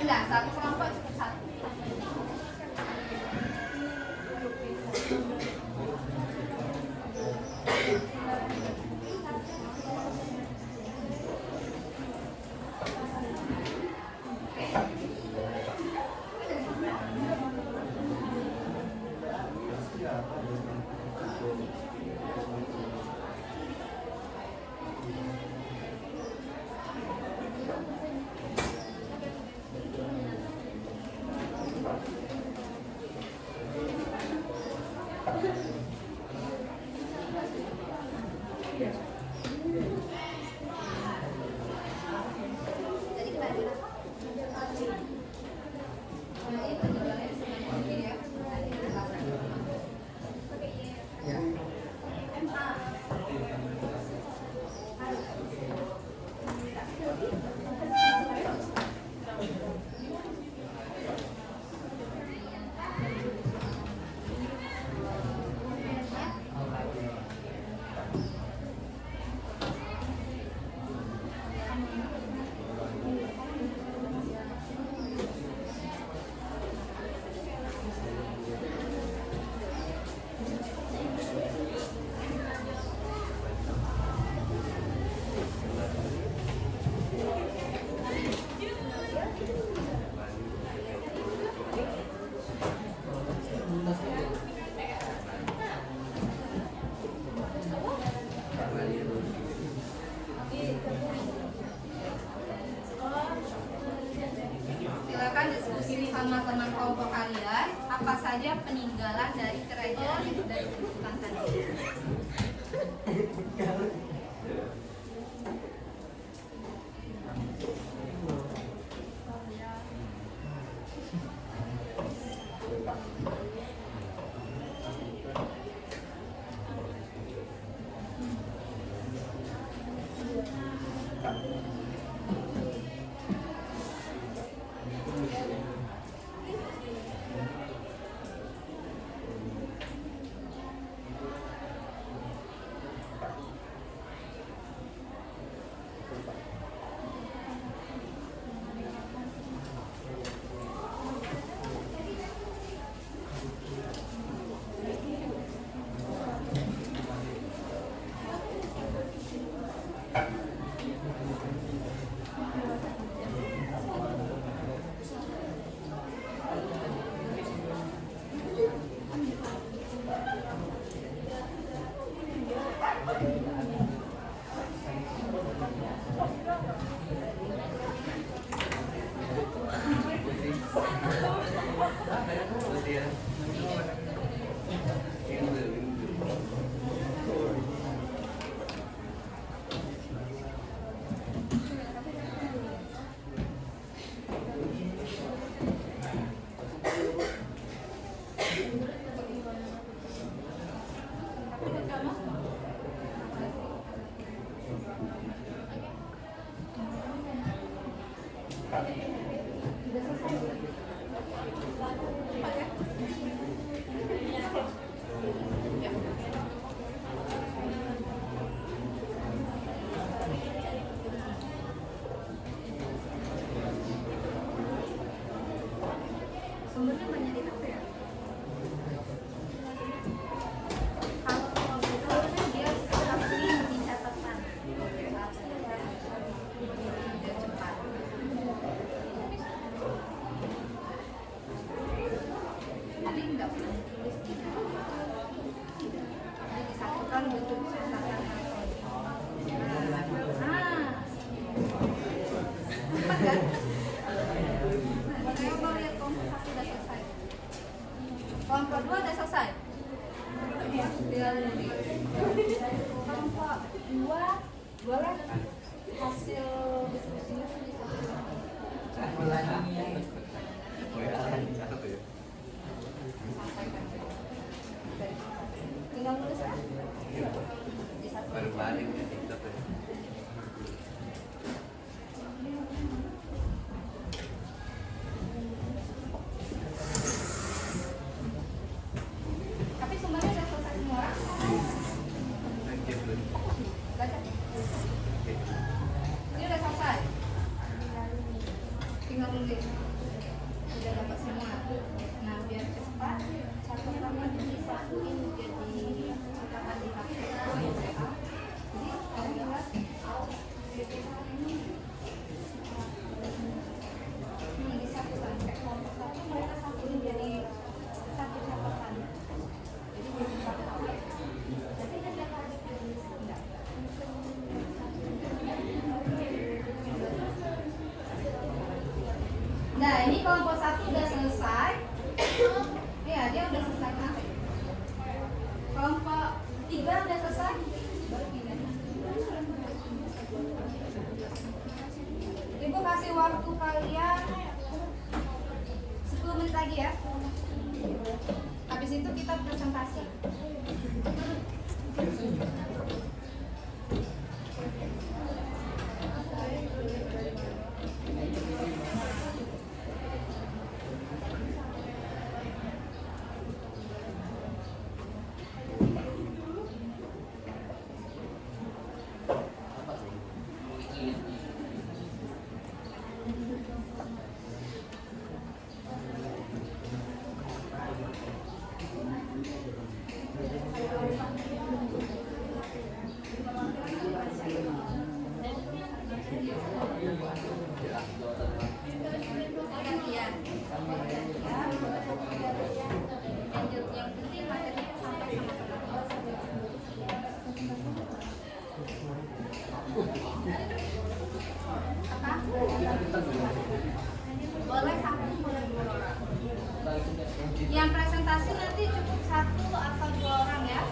Enggak, satu kelompok cukup satu. Jadi kita ada apa? Nah, ini peninggalannya sebanyak mungkin ya. Nanti kita bahas. Silakan diskusi sama teman kelompok kalian apa saja peninggalan dari kerajaan yang sudah disebutkan tadi. tulis di jadi disatukan bentuk cetakan elektronik. Cepat kan? Saya mau lihat kelompok 1 udah selesai. Kelompok 2 udah selesai. Kelompok 2 boleh hasil diskusinya sampaikan. Tinggal nulis kan? Baru balik ke TikTok ya. Tapi sumbernya udah selesai semua. Lanjut dulu. Baca. Ini udah selesai. Tinggal nulis. Udah dapat semua. Nah, biar cepat, catatannya disatuin jadi catatan di HP. Jadi, kamu lihat. Disatukan. Kayak kelompok 1 mereka satuin jadi satu catatan. Jadi jadi satu. Tapi nanti akan ditulis enggak. Nah, ini kelompok 1 udah selesai. Ya, dia udah selesai kan? Kelompok 3 udah selesai. Baru pindah. Ibu kasih waktu kalian 10 menit lagi ya. Habis itu kita presentasi. Gantian. Lanjut, yang penting materinya sampai apa? Boleh 1, boleh 2 orang. Yang presentasi nanti cukup 1 atau 2 orang ya.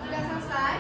Sudah selesai?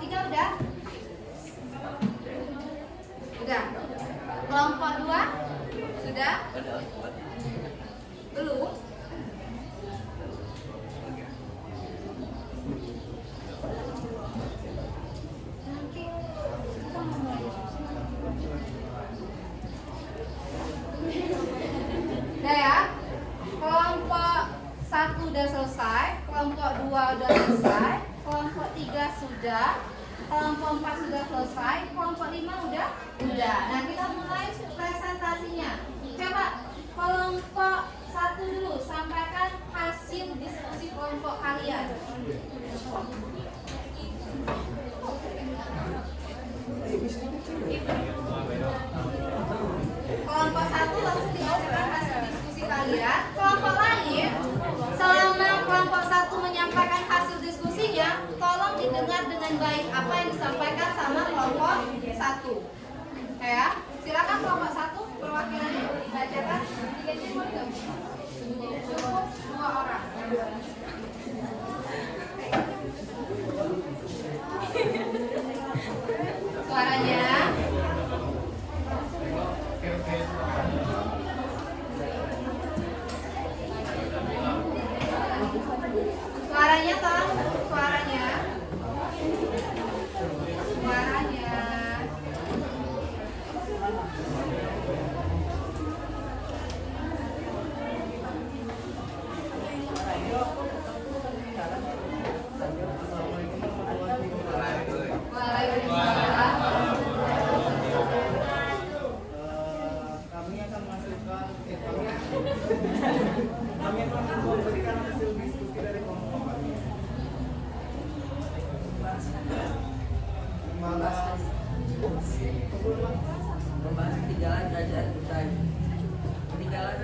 3 udah? Udah. Kelompok 2 sudah? Belum? Nanti kita mau mulai diskusi. Udah ya? Kelompok 1 udah selesai, kelompok 2 udah selesai, kelompok 3 sudah, kelompok 4 sudah selesai, kelompok 5 udah? Udah. Nah, kita mulai presentasinya. Coba kelompok 1 dulu, sampaikan hasil diskusi kelompok kalian. Kelompok 1 langsung dibacakan hasil diskusi kalian. Kelompok lain, selama kelompok 1 menyampaikan hasil diskusinya, tolong didengar dengan baik apa yang disampaikan sama kelompok 1. Ya, silakan kelompok 1 perwakilannya dibacakan. Cukup 2 orang. Suaranya. Suaranya tolong, suaranya. Kami akan memberikan hasil diskusi dari kelompok kami. Membahas ketinggalan kerajaan Kutai. Ketinggalan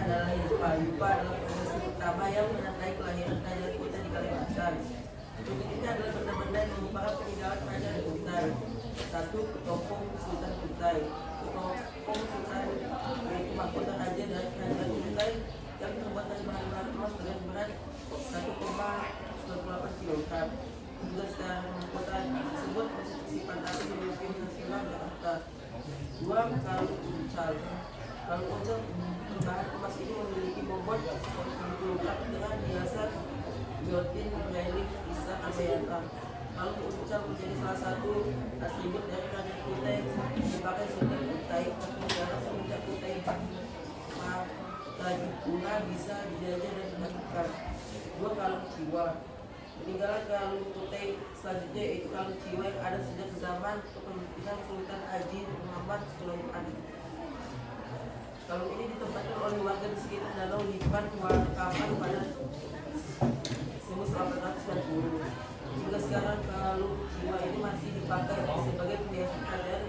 adalah Yupa adalah provinsi pertama yang menandai kelahiran kerajaan Kutai di Kalimantan. Provinsi ini adalah benda-benda yang merupakan peninggalan kerajaan Kutai. 1. Ketopong Sultan Kutai. Ketopong Sultan yaitu mahkota raja dari kerajaan Kutai yang terbuat dari bahan emas dengan berat 1,98 kg. Juga secara mahkota tersebut bersimpan tapi di Museum Nasional Jakarta. 2. Kalung uncal. Kalung uncal berbahan emas ini memiliki bobot 10 kg dengan hiasan biotin relief Isa Abayata. Kalung uncal menjadi salah satu atribut dari kerajaan Kutai yang dipakai Sultan Kutai negara semenjak Kutai bunga bisa dijajah dan dibagikan. 2. Kalung Ciwa. Peninggalan kalung Kutai selanjutnya yaitu kalung Ciwa yang ada sejak zaman kepemimpinan Sultan Haji Muhammad Sulaiman. Kalung ini ditempatkan oleh warga di sekitar Danau Lipan Wakapan pada 1890. Hingga sekarang kalung Ciwa ini masih dipakai sebagai perhiasan kerajaan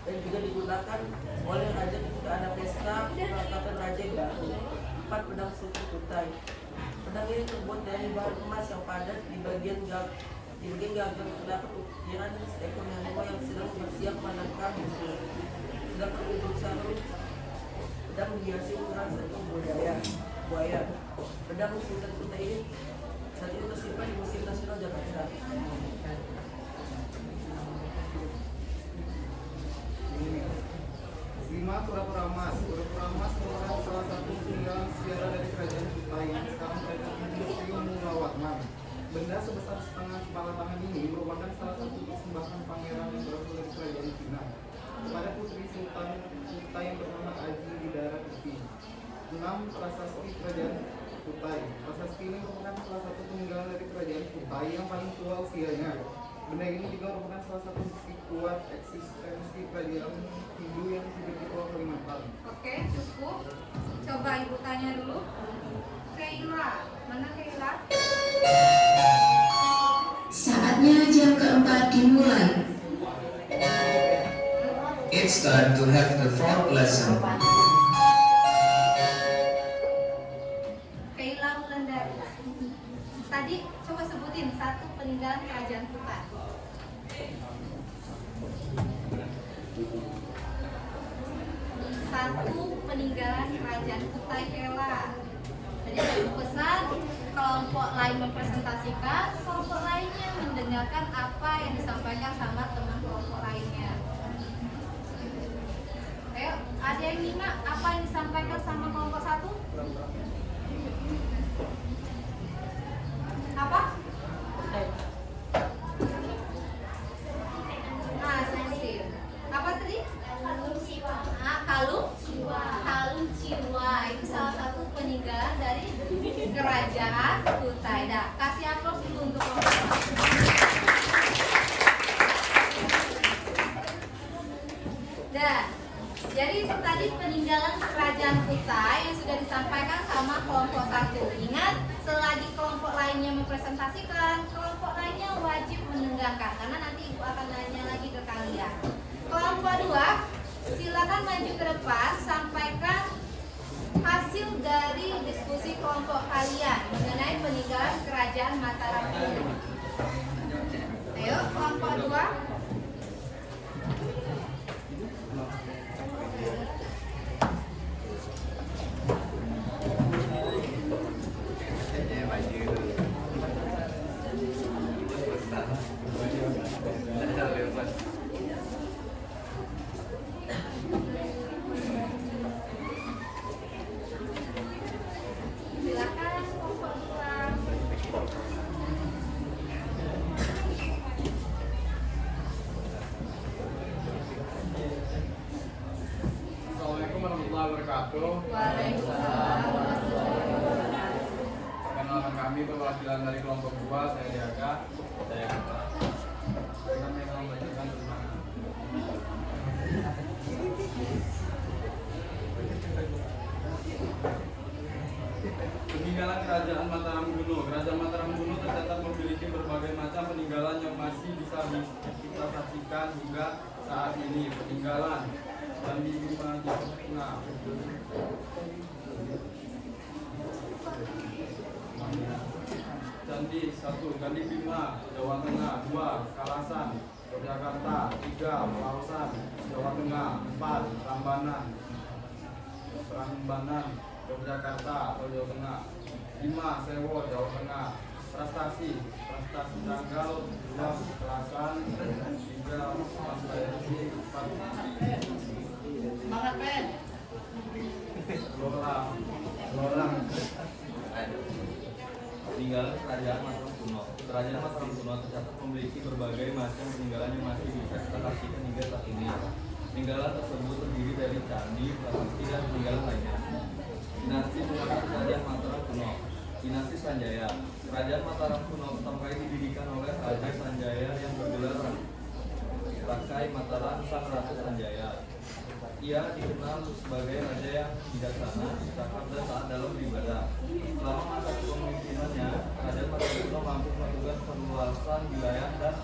dan juga digunakan oleh raja ketika ada pesta pengangkatan raja yang baru. 4. Pedang Sultan Kutai. Pedang ini terbuat dari bahan emas yang padat di bagian gagang terdapat ukiran seekor harimau yang sedang bersiap menangkap musuh. Sedangkan ujung sarung pedang menghiasi ukuran seekor buaya. Pedang Sultan Kutai ini saat ini tersimpan di Museum Nasional Jakarta. 5. Pura-pura emas. Pura-pura emas merupakan salah satu peninggalan sejarah dari kerajaan Kutai yang sekarang berada di Museum Mulawatman. Benda sebesar setengah kepala tangan ini merupakan salah satu persembahan pangeran yang berasal dari kerajaan Cina kepada putri Sultan Kutai yang bernama Aji Bidara Putih. 6. Prasasti Kerajaan Kutai. Prasasti ini merupakan salah satu peninggalan dari kerajaan Kutai yang paling tua usianya. Benda ini juga merupakan salah satu bukti kuat eksistensi kerajaan Hindu yang hidup di Pulau Kalimantan. Oke, cukup. Coba ibu tanya dulu. Keila, mana Keila? Saatnya jam keempat dimulai. It's time to have the fourth lesson. Keila Wulandari. Tadi coba sebutin satu peninggalan kerajaan Kutai. Satu peninggalan peninggalan kerajaan Kutai Kela. Jadi dari pesan kelompok lain mempresentasikan, kelompok lainnya mendengarkan apa yang disampaikan sama teman kelompok lainnya. Ayo, ada yang nyimak apa yang disampaikan sama kelompok satu? Apa? Nah, sensitif. Apa tadi? Kalung Ciwa. Kalung Ciwa itu salah satu peninggalan dari kerajaan Kutai. Dah, kasih aplaus dulu untuk kelompok satu. Dan jadi itu tadi peninggalan kerajaan Kutai yang sudah disampaikan sama kelompok satu. Ingat, selagi kelompok lainnya mempresentasikan, kelompok lainnya wajib mendengarkan karena nanti ibu akan nanya lagi ke kalian. Kelompok dua, silakan maju ke depan, sampaikan hasil dari diskusi kelompok kalian mengenai peninggalan kerajaan Mataram kuno. Ayo, kelompok dua. Silakan kelompok dua. Assalamualaikum warahmatullahi wabarakatuh. Waalaikumsalam warahmatullahi wabarakatuh. Perkenalkan kami perwakilan dari kelompok 2, saya Diaga. Saya kata, Kami akan membacakan tentang peninggalan kerajaan Mataram kuno. Kerajaan Mataram kuno tercatat memiliki berbagai macam peninggalan yang masih bisa kita saksikan hingga saat ini. Peninggalan Candi Bima Jawa Tengah. Candi 1 Candi Bima Jawa Tengah, 2 Kalasan Yogyakarta, 3 Pelausan Jawa Tengah, 4 Prambanan Yogyakarta atau Jawa Tengah, 5 Sewo Jawa Tengah, Prestasi Tanggal 2 Kelasan, 3 Pantai 4 Semangat, Pen. Lolang peninggalan kerajaan Mataram kuno. Kerajaan Mataram kuno tercatat memiliki berbagai macam peninggalan yang masih bisa kita saksikan hingga saat ini. Peninggalan tersebut terdiri dari candi, prasasti, dan peninggalan lainnya. Dinasti penguasa kerajaan Mataram kuno. Dinasti Sanjaya. Kerajaan Mataram kuno pertama kali didirikan oleh Raja Sanjaya yang bergelar Rakai Mataram Sang Ratu Sanjaya. Ia dikenal sebagai raja yang bijaksana, cakap, dan taat dalam beribadah. Selama masa kepemimpinannya, kerajaan Mataram kuno mampu melakukan perluasan wilayah dan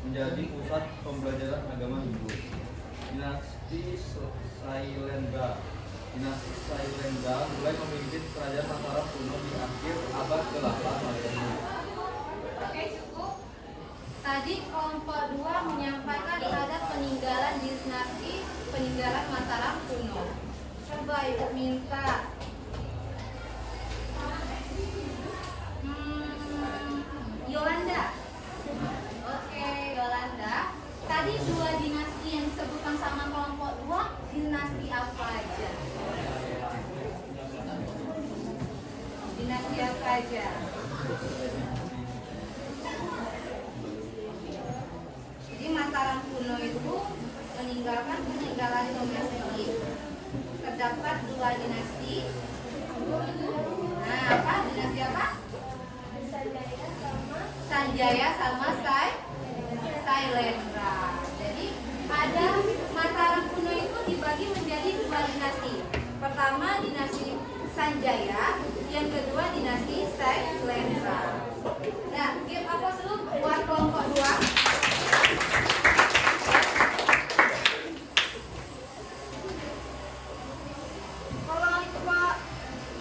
menjadi pusat pembelajaran agama Hindu. Dinasti Sailendra. Dinasti Sailendra mulai memimpin kerajaan Mataram kuno di akhir abad ke-8 Masehi. Oke, cukup. Tadi kelompok 2 menyampaikan ada peninggalan dinasti peninggalan Mataram kuno. Coba ibu minta Yolanda. Oke, Yolanda. Tadi 2 dinasti yang disebutkan sama kelompok 2, dinasti apa aja? Dinasti apa aja? Jadi Mataram kuno itu meninggalkan peninggalan domestik. Terdapat 2 dinasti. Nah, apa? Dinasti apa? Sanjaya sama Sailendra. Jadi ada Mataram kuno itu dibagi menjadi 2 dinasti. Pertama dinasti Sanjaya, yang kedua dinasti Sailendra. Nah, give applause dulu buat kelompok 2. Kelompok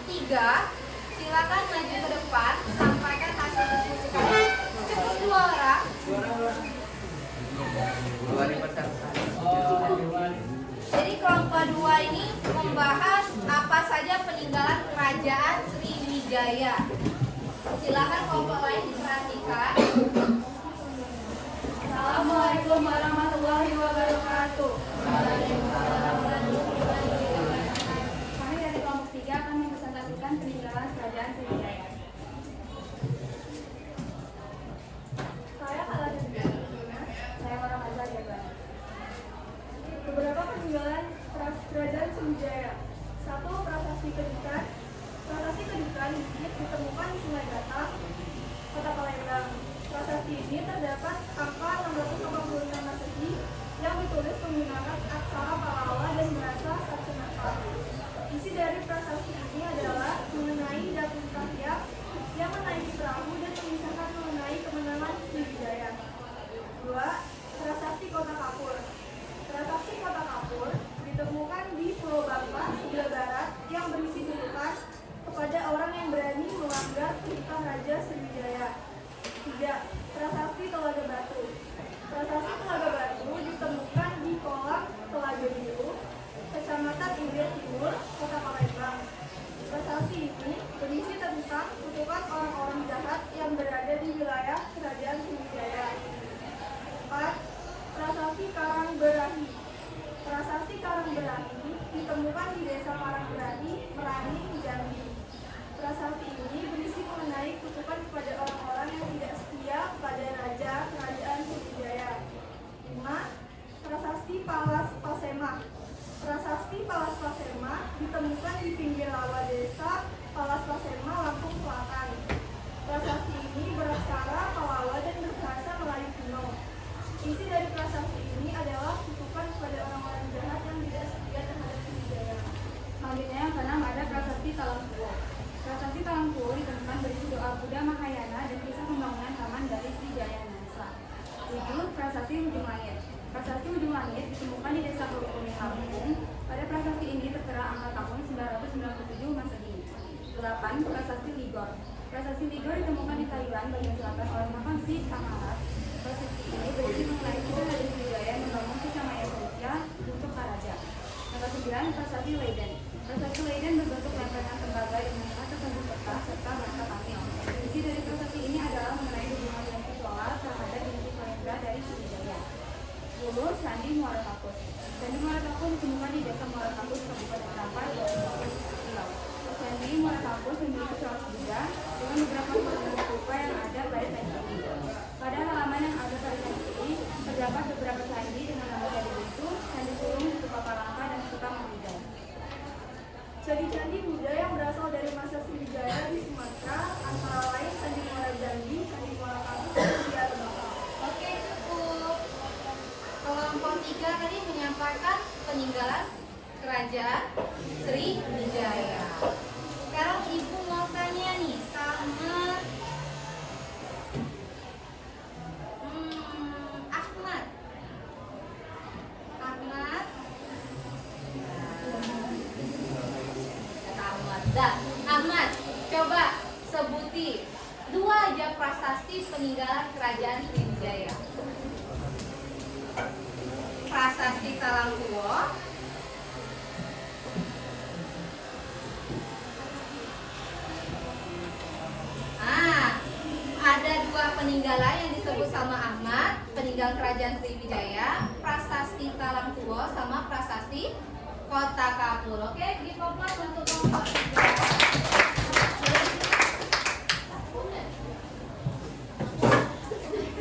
3, silakan maju ke depan, sampaikan hasil diskusi kalian. Cepet 2 orang. Jadi kelompok 2 ini membahas apa Sriwijaya. Silakan kelompok lain diperhatikan. Assalamualaikum warahmatullahi wabarakatuh. Kami dari kelompok 3 akan mempresentasikan peninggalan kerajaan Sriwijaya. Saya Kaladin. Saya orang Azhar ya, Beberapa peninggalan kerajaan Sriwijaya. 1. Prasasti Kedikan. Prasasti Kedikan ditemukan di Sungai Gatak, Kota Palembang. Prasasti ini terdapat angka 686 Masehi yang ditulis menggunakan aksara Pallawa dan bahasa Saksonata. Isi dari prasasti ini adalah mengenai Datuk Kahya yang menaiki perahu dan mengisahkan mengenai kemenangan Sriwijaya. 2. Prasasti Kota Kapur. Prasasti Kota Kapur ditemukan di Pulau Bangka, sebelah barat, yang berisi julukan kepada orang yang berani melanggar perintah Raja Sriwijaya. 3. Prasasti Telaga Batu. Prasasti Telaga Batu ditemukan di kolam Telaga Biru, Kecamatan Ilir Timur, Kota Palembang. Prasasti ini berisi tentang kutukan orang-orang jahat yang berada di wilayah Kerajaan Sriwijaya. 4. Prasasti Karangberahi. Prasasti Karangberahi ditemukan di Desa Karangberahi, Merani, Jambi. Prasasti ini berisi mengenai kutukan kepada orang-orang yang tidak setia kepada Raja Kerajaan Sriwijaya. 5. Prasasti Palas Pasema. Prasasti Palas Pasema ditemukan di pinggir rawa Desa Palas Pasema, Lampung Selatan. Prasasti ini beraksara Pallawa dan berbahasa Melayu kuno. Isi dari prasasti ini adalah kutukan kepada orang-orang jahat yang tidak setia terhadap Sriwijaya. Selanjutnya yang keenam ada Prasasti Talangkuo. Prasasti Talangkuo ditemukan berisi doa Buddha Mahayana dan kisah pembangunan taman dari Sriwijaya Nasa. 7. Prasasti Ujung Langit. Prasasti Ujung Langit ditemukan di Desa Kelukuni, Lampung. Pada prasasti ini tertera angka tahun 997 Masehi. 8. Prasasti Ligor. Prasasti Ligor ditemukan di Thailand bagian selatan oleh Mahon Si Tamarat. Prasasti ini berisi mengenai kisah Raja Sriwijaya membangun Kisamaya Malaysia untuk Karaja. Nomor 9. Prasasti Leiden. Prasasti Leiden berbentuk lempengan tembaga dengan kata tersebut peta serta bahasa Tamil. Isi dari prasasti ini adalah mengenai hubungan Dinasti Chola terhadap Dinasti Palembang dari Sriwijaya. 10. Candi Muara Takus. Candi Muara Takus ditemukan di Desa Muara Takus, Kabupaten Kampar, Riau. Candi Muara Takus memiliki sholat Buddha dengan beberapa bangunan stupa yang ada pada candi ini. Pada halaman yang ada pada candi ini terdapat beberapa candi dengan nama Candi Busu, Candi Sulung, Stupa Palangka, dan Stupa Mahidan. Candi-candi Buddha yang berasal dari masa Sriwijaya di Sumatera antara lain Candi Muara Jambi, Candi Muara Takus, dan Candi Atembaka. Oke, cukup. Kelompok 3 tadi menyampaikan peninggalan kerajaan Sriwijaya. Sekarang ibu mau tanya nih sama Ahmad. Ahmad, coba sebuti 2 aja prasasti peninggalan kerajaan Sriwijaya. Prasasti Talangkuo, ada 2 peninggalan yang disebut sama Ahmad, peninggalan kerajaan Sriwijaya, prasasti Talangkuo sama prasasti Kota Kapur. Oke, give applause untuk kelompok 3.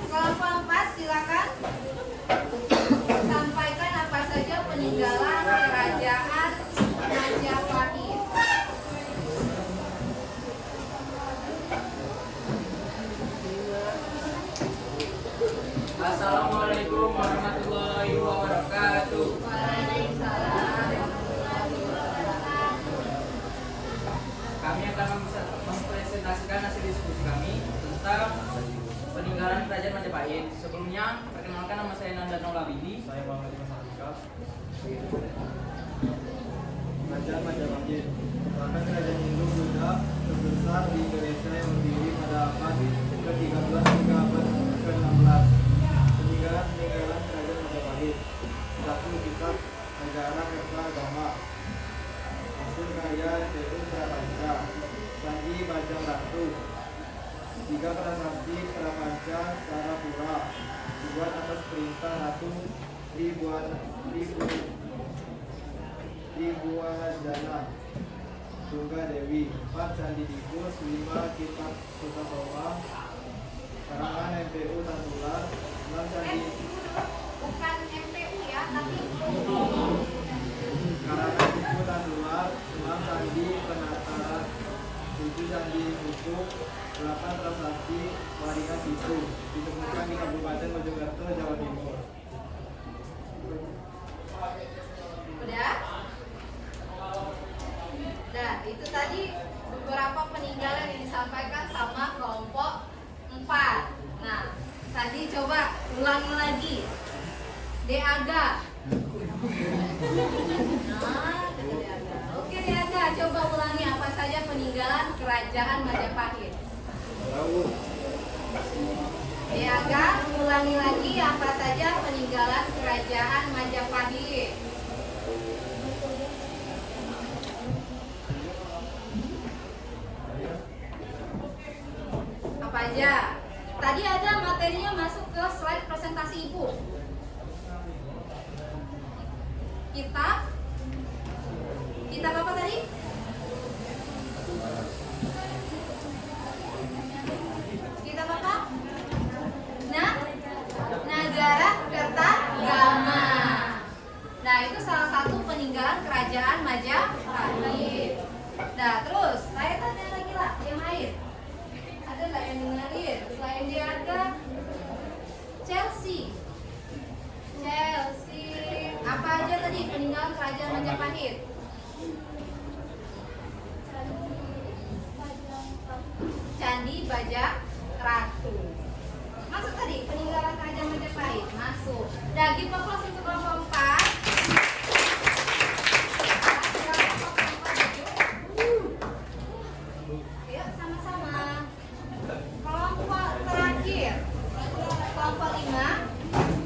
Kelompok 4 silakan sampaikan apa saja peninggalan kerajaan Majapahit. Assalamualaikum warahmatullahi wabarakatuh. Waalaikumsalam. Kami akan mempresentasikan hasil diskusi kami tentang peninggalan kerajaan Majapahit. Sebelumnya, perkenalkan nama saya Nanda Nolabidi. Saya Muhammad Masarika. Kerajaan Majapahit merupakan kerajaan Hindu Buddha terbesar di Indonesia yang berdiri pada abad ke-13 hingga abad ke-16. Peninggalan kerajaan Majapahit. 1. Kitab Negara Kerta Agama. Hasil karya C.U. Prapanca. Candi Bajang 3. Prasasti Prapanca Sarapura dibuat atas perintah Ratu Ribuwardana Tungga Dewi. 4. Candi Tikus. 5. Kitab Sutta Bawah karangan MPU Tantular. 6. Candi Bukan MPU ya, tapi karangan Tiku Tantular. 6. Candi Penataran. 7. Candi Kukuk. 8. Prasasti Waringan Bisu ditemukan di Kabupaten Mojokerto, Jawa Timur. udah. Nah, itu tadi beberapa peninggalan yang disampaikan sama kelompok 4. Nah, tadi coba ulang lagi. Deaga. Nah, kata Deaga. Oke Deaga, coba ulangi apa saja peninggalan kerajaan Majapahit. Deaga, ulangi lagi apa saja peninggalan kerajaan Majapahit. Apa aja? Tadi ada materinya masuk ke slide presentasi Ibu. Kitab apa tadi? Kitab apa? Nagara Kertagama. Nah, itu salah satu peninggalan kerajaan Majapahit. Nah, terus saya tanya lagi lah yang lain. Ada nggak yang dengerin? Selain Deaga, Chelsea. Apa aja tadi peninggalan kerajaan Majapahit? Candi Bajak Ratu. Masuk tadi peninggalan kerajaan Majapahit. Masuk. Nah, give applause untuk kelompok 4. Yuk sama-sama. Kelompok terakhir, kelompok 5.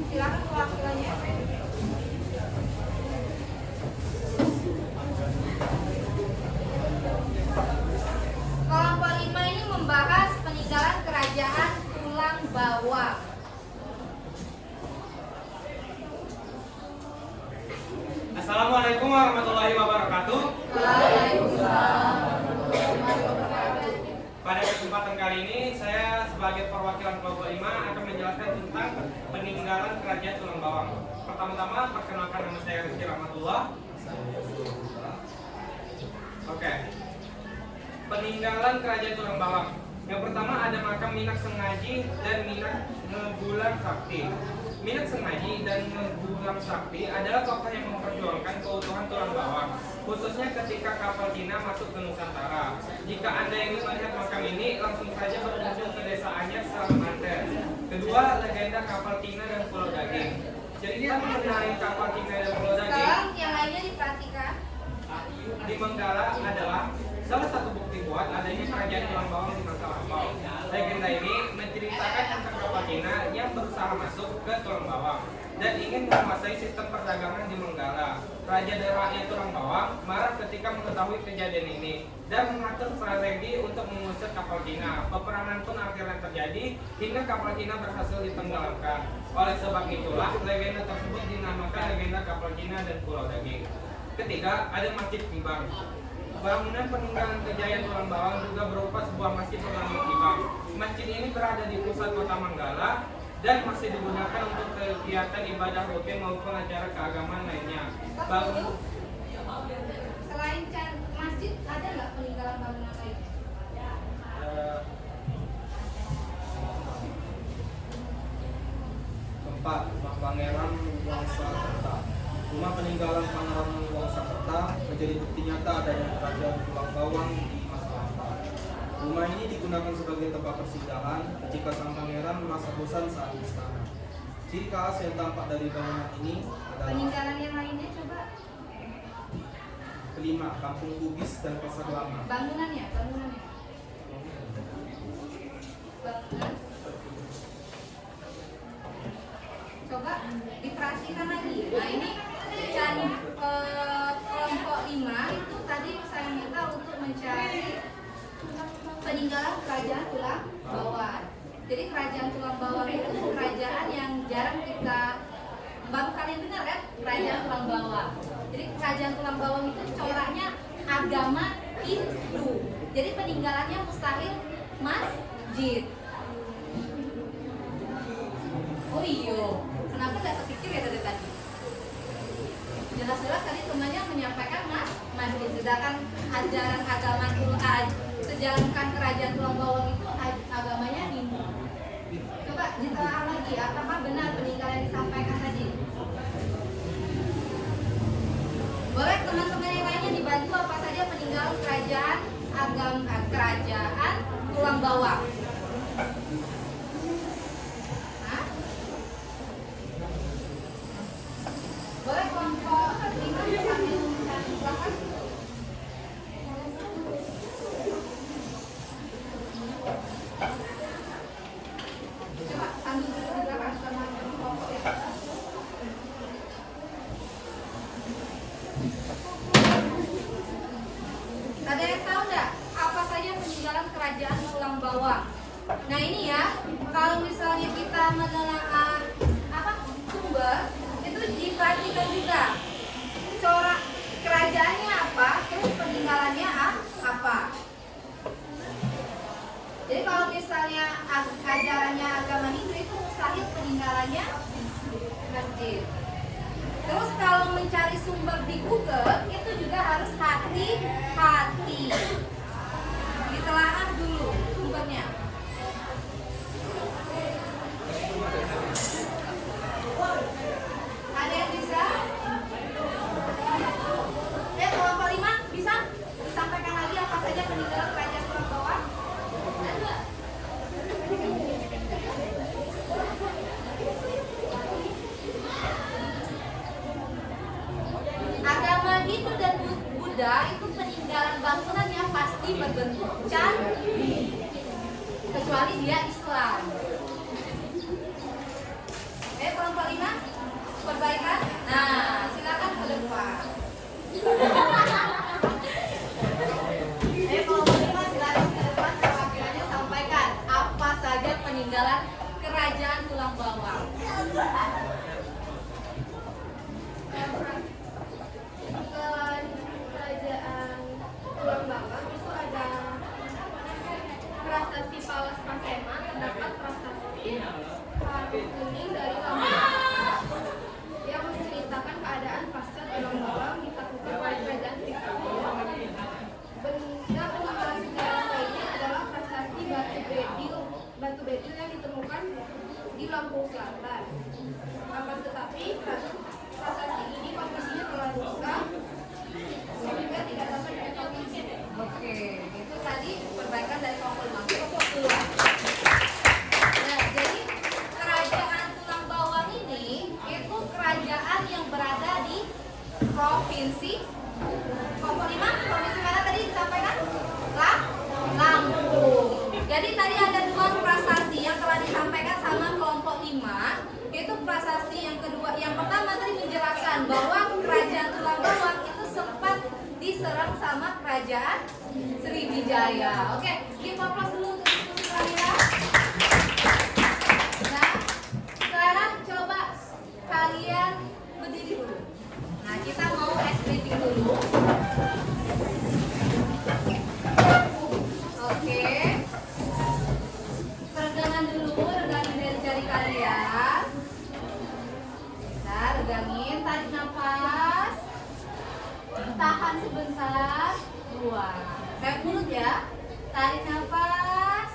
Silakan perwakilannya. Kelompok 5 ini membahas peninggalan kerajaan Tulang Bawang. Assalamualaikum warahmatullahi wabarakatuh. Waalaikumsalam. Pada kesempatan kali ini saya sebagai perwakilan kelompok 5 akan menjelaskan tentang peninggalan kerajaan Tulang Bawang. Pertama-tama perkenalkan nama saya Rizky Rahmatullah. Oke. Peninggalan kerajaan Tulang Bawang. Yang pertama ada makam Minak Sengaji dan Minak Ngebulang Sakti. Minak Sengaji dan Ngebulang Sakti adalah tokoh yang memperjuangkan keutuhan Tulang Bawang, khususnya ketika kapal Cina masuk ke Nusantara. Jika Anda ingin melihat makam ini, langsung saja berkunjung ke desa Anyar, Salmanten. Kedua, legenda kapal Cina dan Pulau Daging. Cerita mengenai kapal Cina dan Pulau Daging. Sekarang yang lainnya diperhatikan. Di Menggala adalah salah satu bukti kuat adanya kerajaan Tulang Bawang di masa lampau. Legenda ini menceritakan tentang kapal Cina yang berusaha masuk ke Tulang Bawang dan ingin menguasai sistem perdagangan di Menggala. Raja dan rakyat Tulang Bawang marah ketika mengetahui kejadian ini dan mengatur strategi untuk mengusir kapal Cina. Peperangan pun akhirnya terjadi hingga kapal Cina berhasil ditenggelamkan. Oleh sebab itulah legenda tersebut dinamakan legenda kapal Cina dan Pulau Daging. Ketiga, ada Masjid Kibang. Bangunan peninggalan kejayaan Tulang Bawang juga berupa sebuah masjid bernama Kibang. Masjid ini berada di pusat kota Menggala dan masih digunakan untuk kegiatan ibadah rutin maupun acara keagamaan lainnya. Selain masjid, ada nggak peninggalan bangunan lain? Keempat, Pangeran Wangsakerta. Rumah peninggalan Pangeran Wangsakerta menjadi bukti nyata adanya kerajaan Tulang Bawang di masa lampau. Rumah ini digunakan sebagai tempat persinggahan jika sang pangeran merasa bosan saat di istana. Ciri khas yang tampak dari bangunan ini adalah Peninggalan yang lainnya coba. kelima, Kampung Bugis dan Pasar Lama. Bangunannya. Bangunan. Coba diperhatikan lagi. Nah ini kelompok 5 itu tadi saya minta untuk mencari peninggalan kerajaan tulang bawang. Jadi kerajaan tulang bawang itu kerajaan yang jarang kita baru kalian dengar kan, kerajaan tulang bawang. Jadi kerajaan tulang bawang itu coraknya agama Hindu. Jadi peninggalannya mustahil masjid. Oh iya, kenapa nggak kepikir ya dari tadi? Jelas-jelas tadi temannya menyampaikan masjid. Sedangkan ajaran agama Quran sejalankan kerajaan tulang bawang itu agamanya Hindu. Coba ditelaah lagi, apakah benar peninggalan yang disampaikan tadi? Boleh teman-teman yang lainnya dibantu apa saja peninggalan kerajaan tulang bawang? Hah? Boleh kelompok 5 sambil mencari belakang? Coba sambil duduk di belakang sama kelompok ya. Ada yang tahu nggak apa saja peninggalan kerajaan tulang bawang? Nah ini ya, kalau misalnya kita menelaah sumber itu diperhatikan juga corak kerajaannya apa, terus peninggalannya apa. Jadi kalau misalnya ajarannya agama Hindu itu mustahil peninggalannya masjid. Terus kalau mencari sumber di Google itu juga harus hati-hati. Ditelaah dulu sumbernya. Ada yang bisa? Kelompok 5 bisa disampaikan lagi apa saja peninggalan kerajaan tulang bawang? Agama Hindu dan Buddha itu peninggalan bangunannya pasti berbentuk candi, kecuali dia Islam. Kelompok 5 perbaikan. Nah, silakan ke depan. Kelompok 5 silakan ke depan, perwakilannya sampaikan apa saja peninggalan kerajaan tulang bawang. Peninggalan kerajaan tulang bawang itu ada prasasti Pawas Pasema, terdapat prasasti Parung Kuning dari Lampung yang menceritakan keadaan pasca tulang bawang ditaklukkan oleh kerajaan Tiongkok. Benda peninggalan sejarah lainnya adalah prasasti batu bedil yang ditemukan di Lampung Selatan. Akan tetapi prasasti ini kondisinya telah rusak sehingga tidak dapat dievaluasi. Oke, itu tadi perbaikan dari kelompok 5. Kelompok 2. Nah, jadi kerajaan tulang bawang ini itu kerajaan yang berada di provinsi kelompok 5. Provinsi mana tadi disampaikan? Lampung. Jadi tadi ada 2 prasasti yang telah disampaikan sama kelompok 5. Itu prasasti yang kedua. Yang pertama tadi menjelaskan bahwa kerajaan tulang bawang itu sempat diserang sama kerajaan Sriwijaya. Oke, give applause dulu untuk diskusi kalian. Nah, sekarang coba kalian berdiri dulu. Nah, kita mau ice breathing dulu. Oke. Peregangan dulu, regangin dari jari kalian. Nah, regangin, tarik nafas. Tahan sebentar, buang. Kayak mulut ya. Tarik nafas,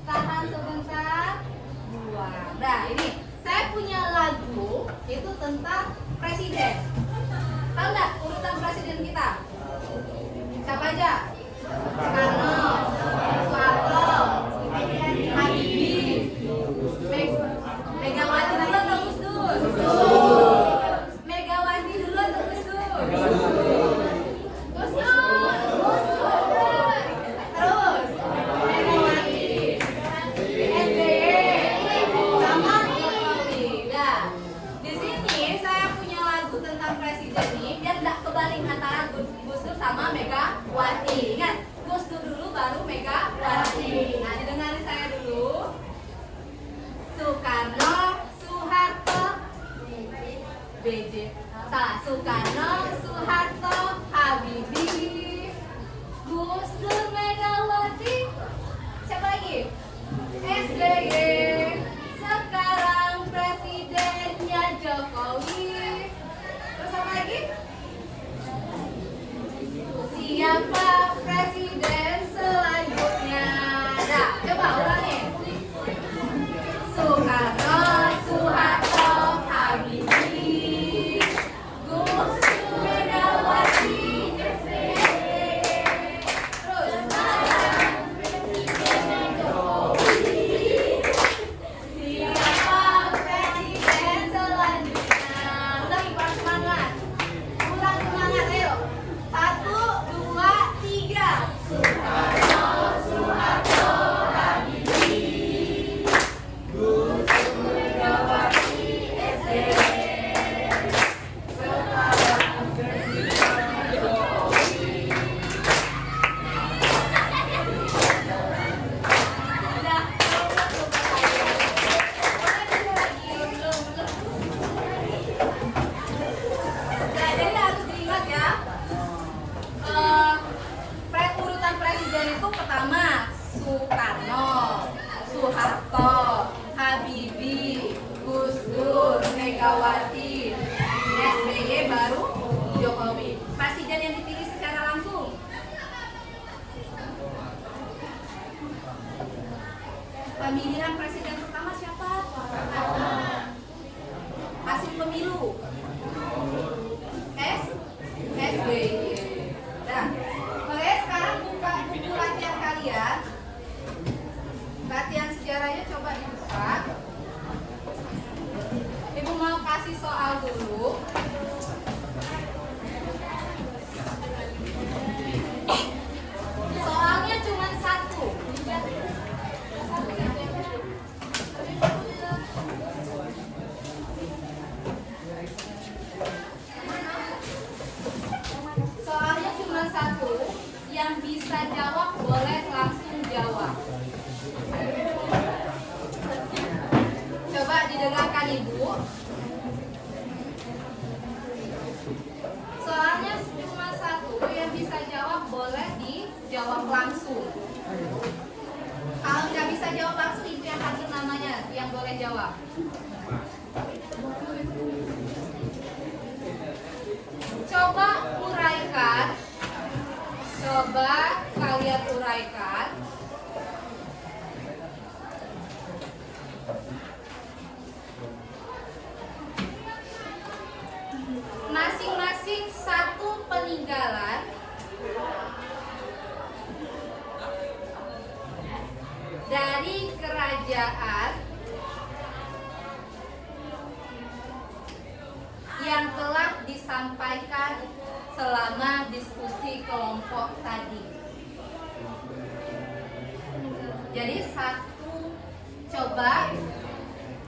tahan sebentar, buang. Nah, ini saya punya lagu itu tentang presiden. Tahu nggak urutan presiden kita? Siapa aja? Soekarno, Soeharto, Habibie, Megawati dulu atau Gus Dur? Megawati dulu atau Gus Dur? Gus Dur. Terus Megawati, SBY, sama Jokowi. Nah, di sini saya punya lagu tentang presiden ini biar nggak kebalik antara Gus Dur sama Megawati. Ingat, Gus Dur dulu baru Megawati. BJ Soekarno, Soeharto, Habibie, Gus Dur, Megawati, siapa lagi? SBY, sekarang presidennya Jokowi. Terus apa lagi? Siapa presiden selanjutnya? Nah, coba ulangin. Soekarno, Soeharto, Habibie, Gus Dur, Megawati, SBY. Terus siapa presiden selanjutnya? Ulangi, kurang semangat. Ulang semangat, ayo. 1, 2, 3. Soekarno, Soeharto, Habibie, Gus Dur, Megawati, SBY. Sekarang presiden Jokowi. Udah, Nah, jadi harus diingat ya. Urutan presiden itu pertama Soekarno, Soeharto, Habibie, Gus Dur, Megawati, SBY, baru Jokowi. Presiden yang dipilih secara langsung. Pemilihan presiden pertama siapa? Hasil pemilu. SBY. Nah, oke, sekarang buka buku latihan kalian. Latihan sejarahnya coba dibuka. Ibu mau kasih soal dulu. Soalnya cuma satu. Soalnya cuma satu. Yang bisa jawab boleh langsung jawab. Coba didengarkan Ibu. Soalnya cuma satu. Yang bisa jawab boleh dijawab langsung. Kalau nggak bisa jawab langsung, Ibu yang atur namanya yang boleh jawab. Coba uraikan. Coba kalian uraikan. Masing-masing satu peninggalan dari kerajaan yang telah disampaikan selama diskusi kelompok tadi. Jadi satu, coba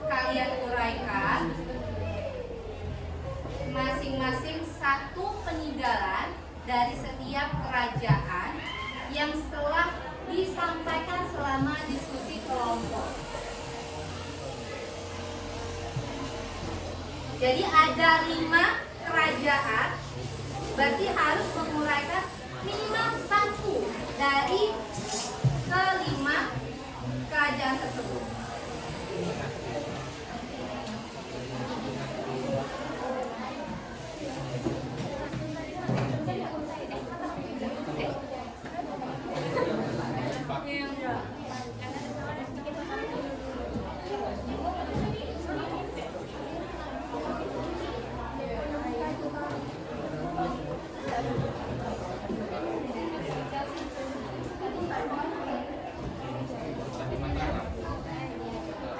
kalian uraikan masing-masing satu peninggalan dari setiap kerajaan yang setelah disampaikan selama diskusi kelompok. Jadi ada 5 kerajaan, berarti harus menguraikan minimal 1 dari ke-5 kerajaan tersebut.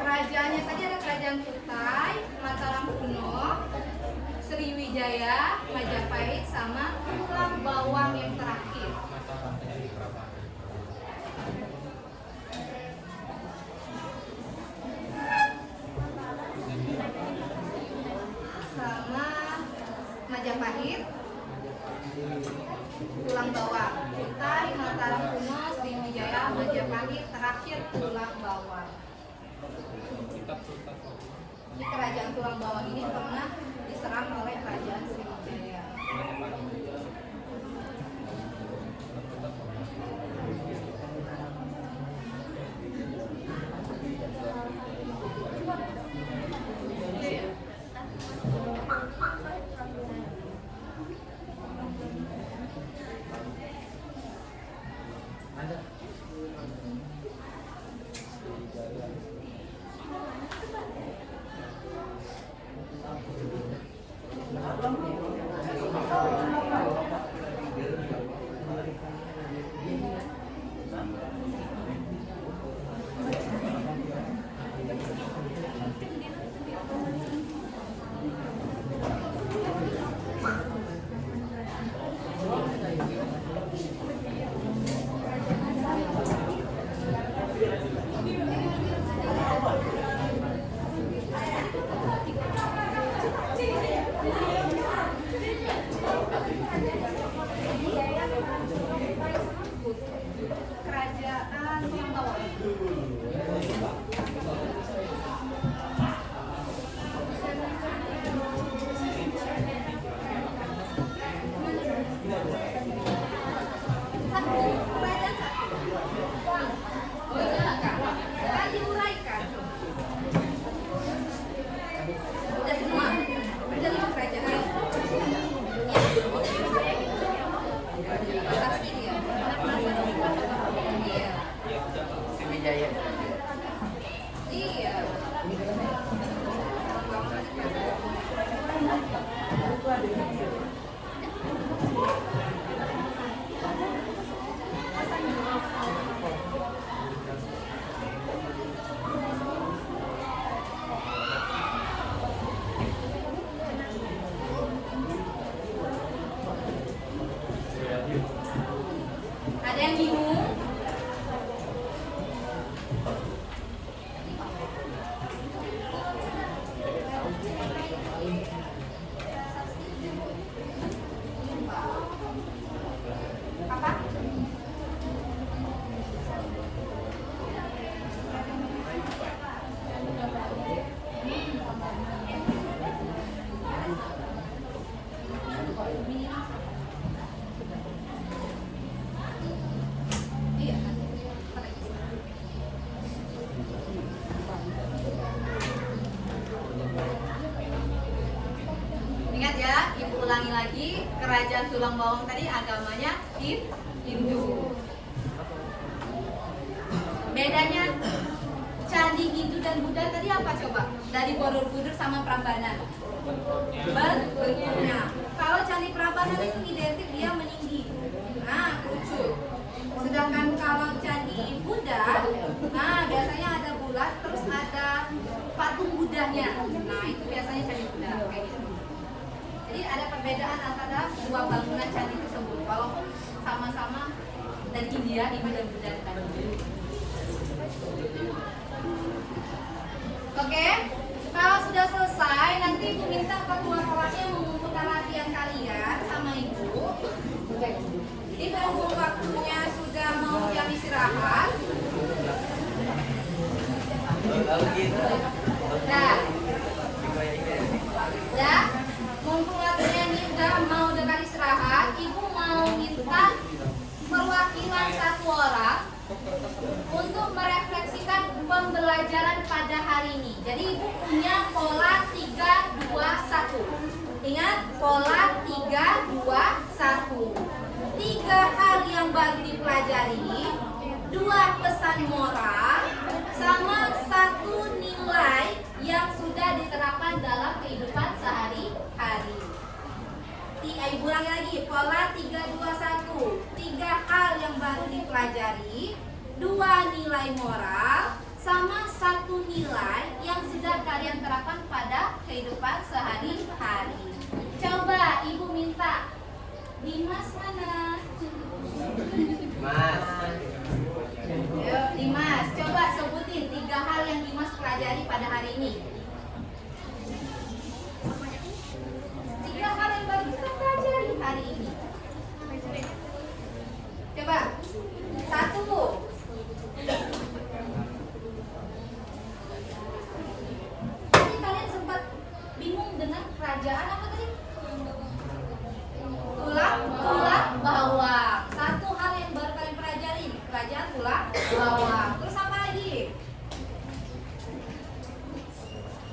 Kerajaannya saja ada Kerajaan Kutai, Mataram Kuno, Sriwijaya, Majapahit, sama Tulang Bawang yang terakhir. Sama Majapahit, Tulang Bawang, Kutai, Mataram Kuno, Sriwijaya, Majapahit, terakhir Tulang Bawang. Di kerajaan Tulang Bawang ini pernah diserang diserang oleh kerajaan Sriwijaya. Kerajaan Tulang Bawang. Kerajaan satu. Oh iya kan? Kan diuraikan. Udah semua. Udah 5 kerajaan. Pasti dia. Iya. Sriwijaya. Iya. Ada yang bingung? Apa? Iya. Ingat ya, ibu ulangi lagi, kerajaan Tulang Bawang tadi agamanya Hindu. Bedanya Candi Hindu dan Buddha tadi apa coba? Dari Borobudur sama Prambanan. Bentuknya. Kalau Candi Prambanan itu identik dia meninggi. Nah, kerucut. Sedangkan kalau Candi Buddha, nah biasanya ada bulat, terus ada patung Budanya. Nah, itu biasanya Candi Buddha kayak gitu. Jadi ada perbedaan antara dua bangunan candi tersebut, walaupun sama-sama dari India, Hindu dan Buddha tadi. Oke, kalau sudah selesai, nanti ibu minta ketua kelasnya mengumpulkan latihan kalian sama ibu. Jadi berhubung waktunya sudah mau jam istirahat. Dah, mumpung waktunya ini udah mau dekat istirahat, ibu mau minta perwakilan satu orang untuk merefleksikan pembelajaran pada hari ini. Jadi ibu punya pola 3, 2, 1. Ingat pola 3, 2, 1. 3 hal yang baru dipelajari, 2 pesan moral, sama 1 nilai yang sudah diterapkan dalam kehidupan sehari-hari. Ibu ulangi lagi, pola 3, 2, 1. 3 hal yang baru dipelajari, 2 nilai moral, sama 1 nilai yang sudah kalian terapkan pada kehidupan sehari-hari. Coba ibu minta Dimas mana? Mas. Ayo, Dimas, coba sebutin 3 hal yang Dimas pelajari pada hari ini. 3 hal yang baru kita pelajari hari ini. Coba 1. Tadi kalian sempat bingung dengan kerajaan apa tadi? Tulang bawang. Satu hal yang baru kalian pelajari, kerajaan tulang bawang. Terus apa lagi?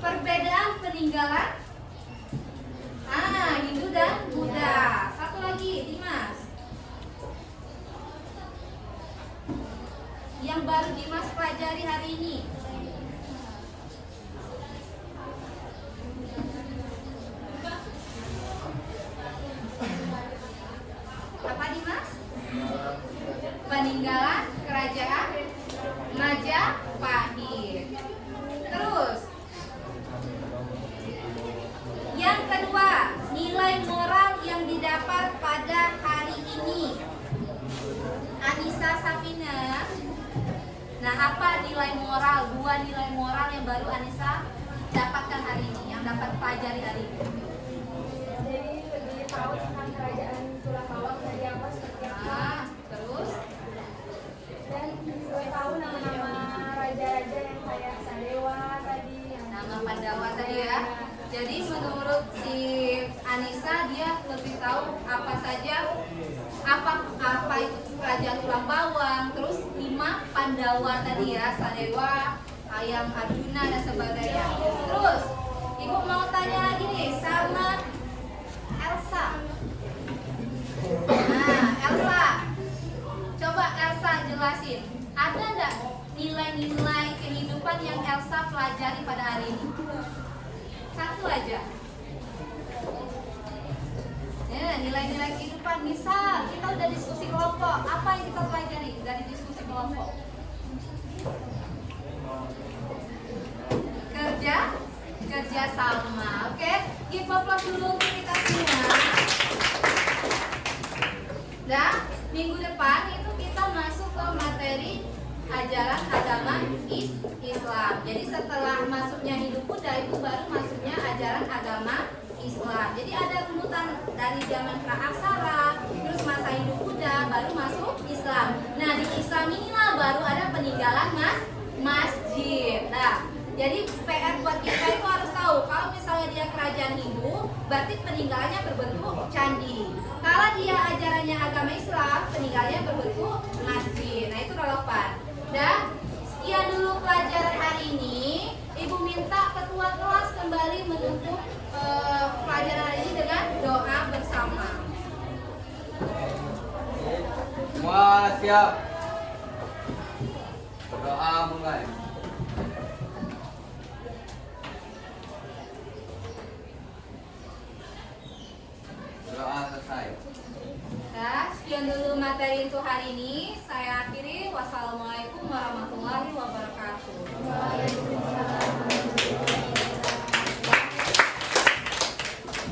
Perbedaan peninggalan Hindu dan Buddha. Satu lagi, Dimas. Yang baru Dimas pelajari hari ini. Apa Dimas? Peninggalan kerajaan Majapahit. Terus yang kedua, nilai moral yang didapat pada hari ini. Anissa, Safina. Nah, apa nilai moral? Dua nilai moral yang baru Anissa dapatkan hari ini, yang dapat pelajari hari ini. Jadi lebih tahu tentang kerajaan tulang bawang dari apa seperti apa. Terus Dan juga tahu nama-nama raja-raja yang kayak Sadewa tadi. nama Pandawa tadi ya. Jadi menurut si Anissa dia lebih tahu apa saja apa itu kerajaan tulang bawang, terus 5 Pandawa tadi ya, Sadewa, Ayam Arjuna dan sebagainya. Terus Ibu mau tanya lagi nih sama Elsa. Nah, Elsa, coba Elsa jelasin, ada nggak nilai-nilai kehidupan yang Elsa pelajari pada hari ini? Satu aja. Ya, nilai-nilai kehidupan. Misal kita udah diskusi kelompok, apa yang kita pelajari dari diskusi kelompok? Kerja sama. Oke, give applause dulu untuk kita semua. Dan minggu depan itu kita masuk ke materi ajaran agama Islam. Jadi setelah masuknya hidup Buddha itu baru masuknya ajaran agama Islam. Jadi ada runutan dari zaman praaksara, terus masa hidup Buddha, baru masuk Islam. Nah, di Islam inilah baru ada peninggalan masjid. Nah, jadi PR buat kita itu harus tahu kalau misalnya dia kerajaan Hindu, berarti peninggalannya berbentuk candi. Kalau dia ajarannya agama Islam, peninggalannya berbentuk masjid. Nah, itu relevan. Dan sekian dulu pelajaran hari ini. Ibu minta ketua kelas kembali menutup pelajaran hari ini dengan doa bersama. Semua siap. Doa mulai. Doa selesai. Nah, sekian dulu materi untuk hari ini. Saya akhiri. Wassalamualaikum warahmatullahi wabarakatuh.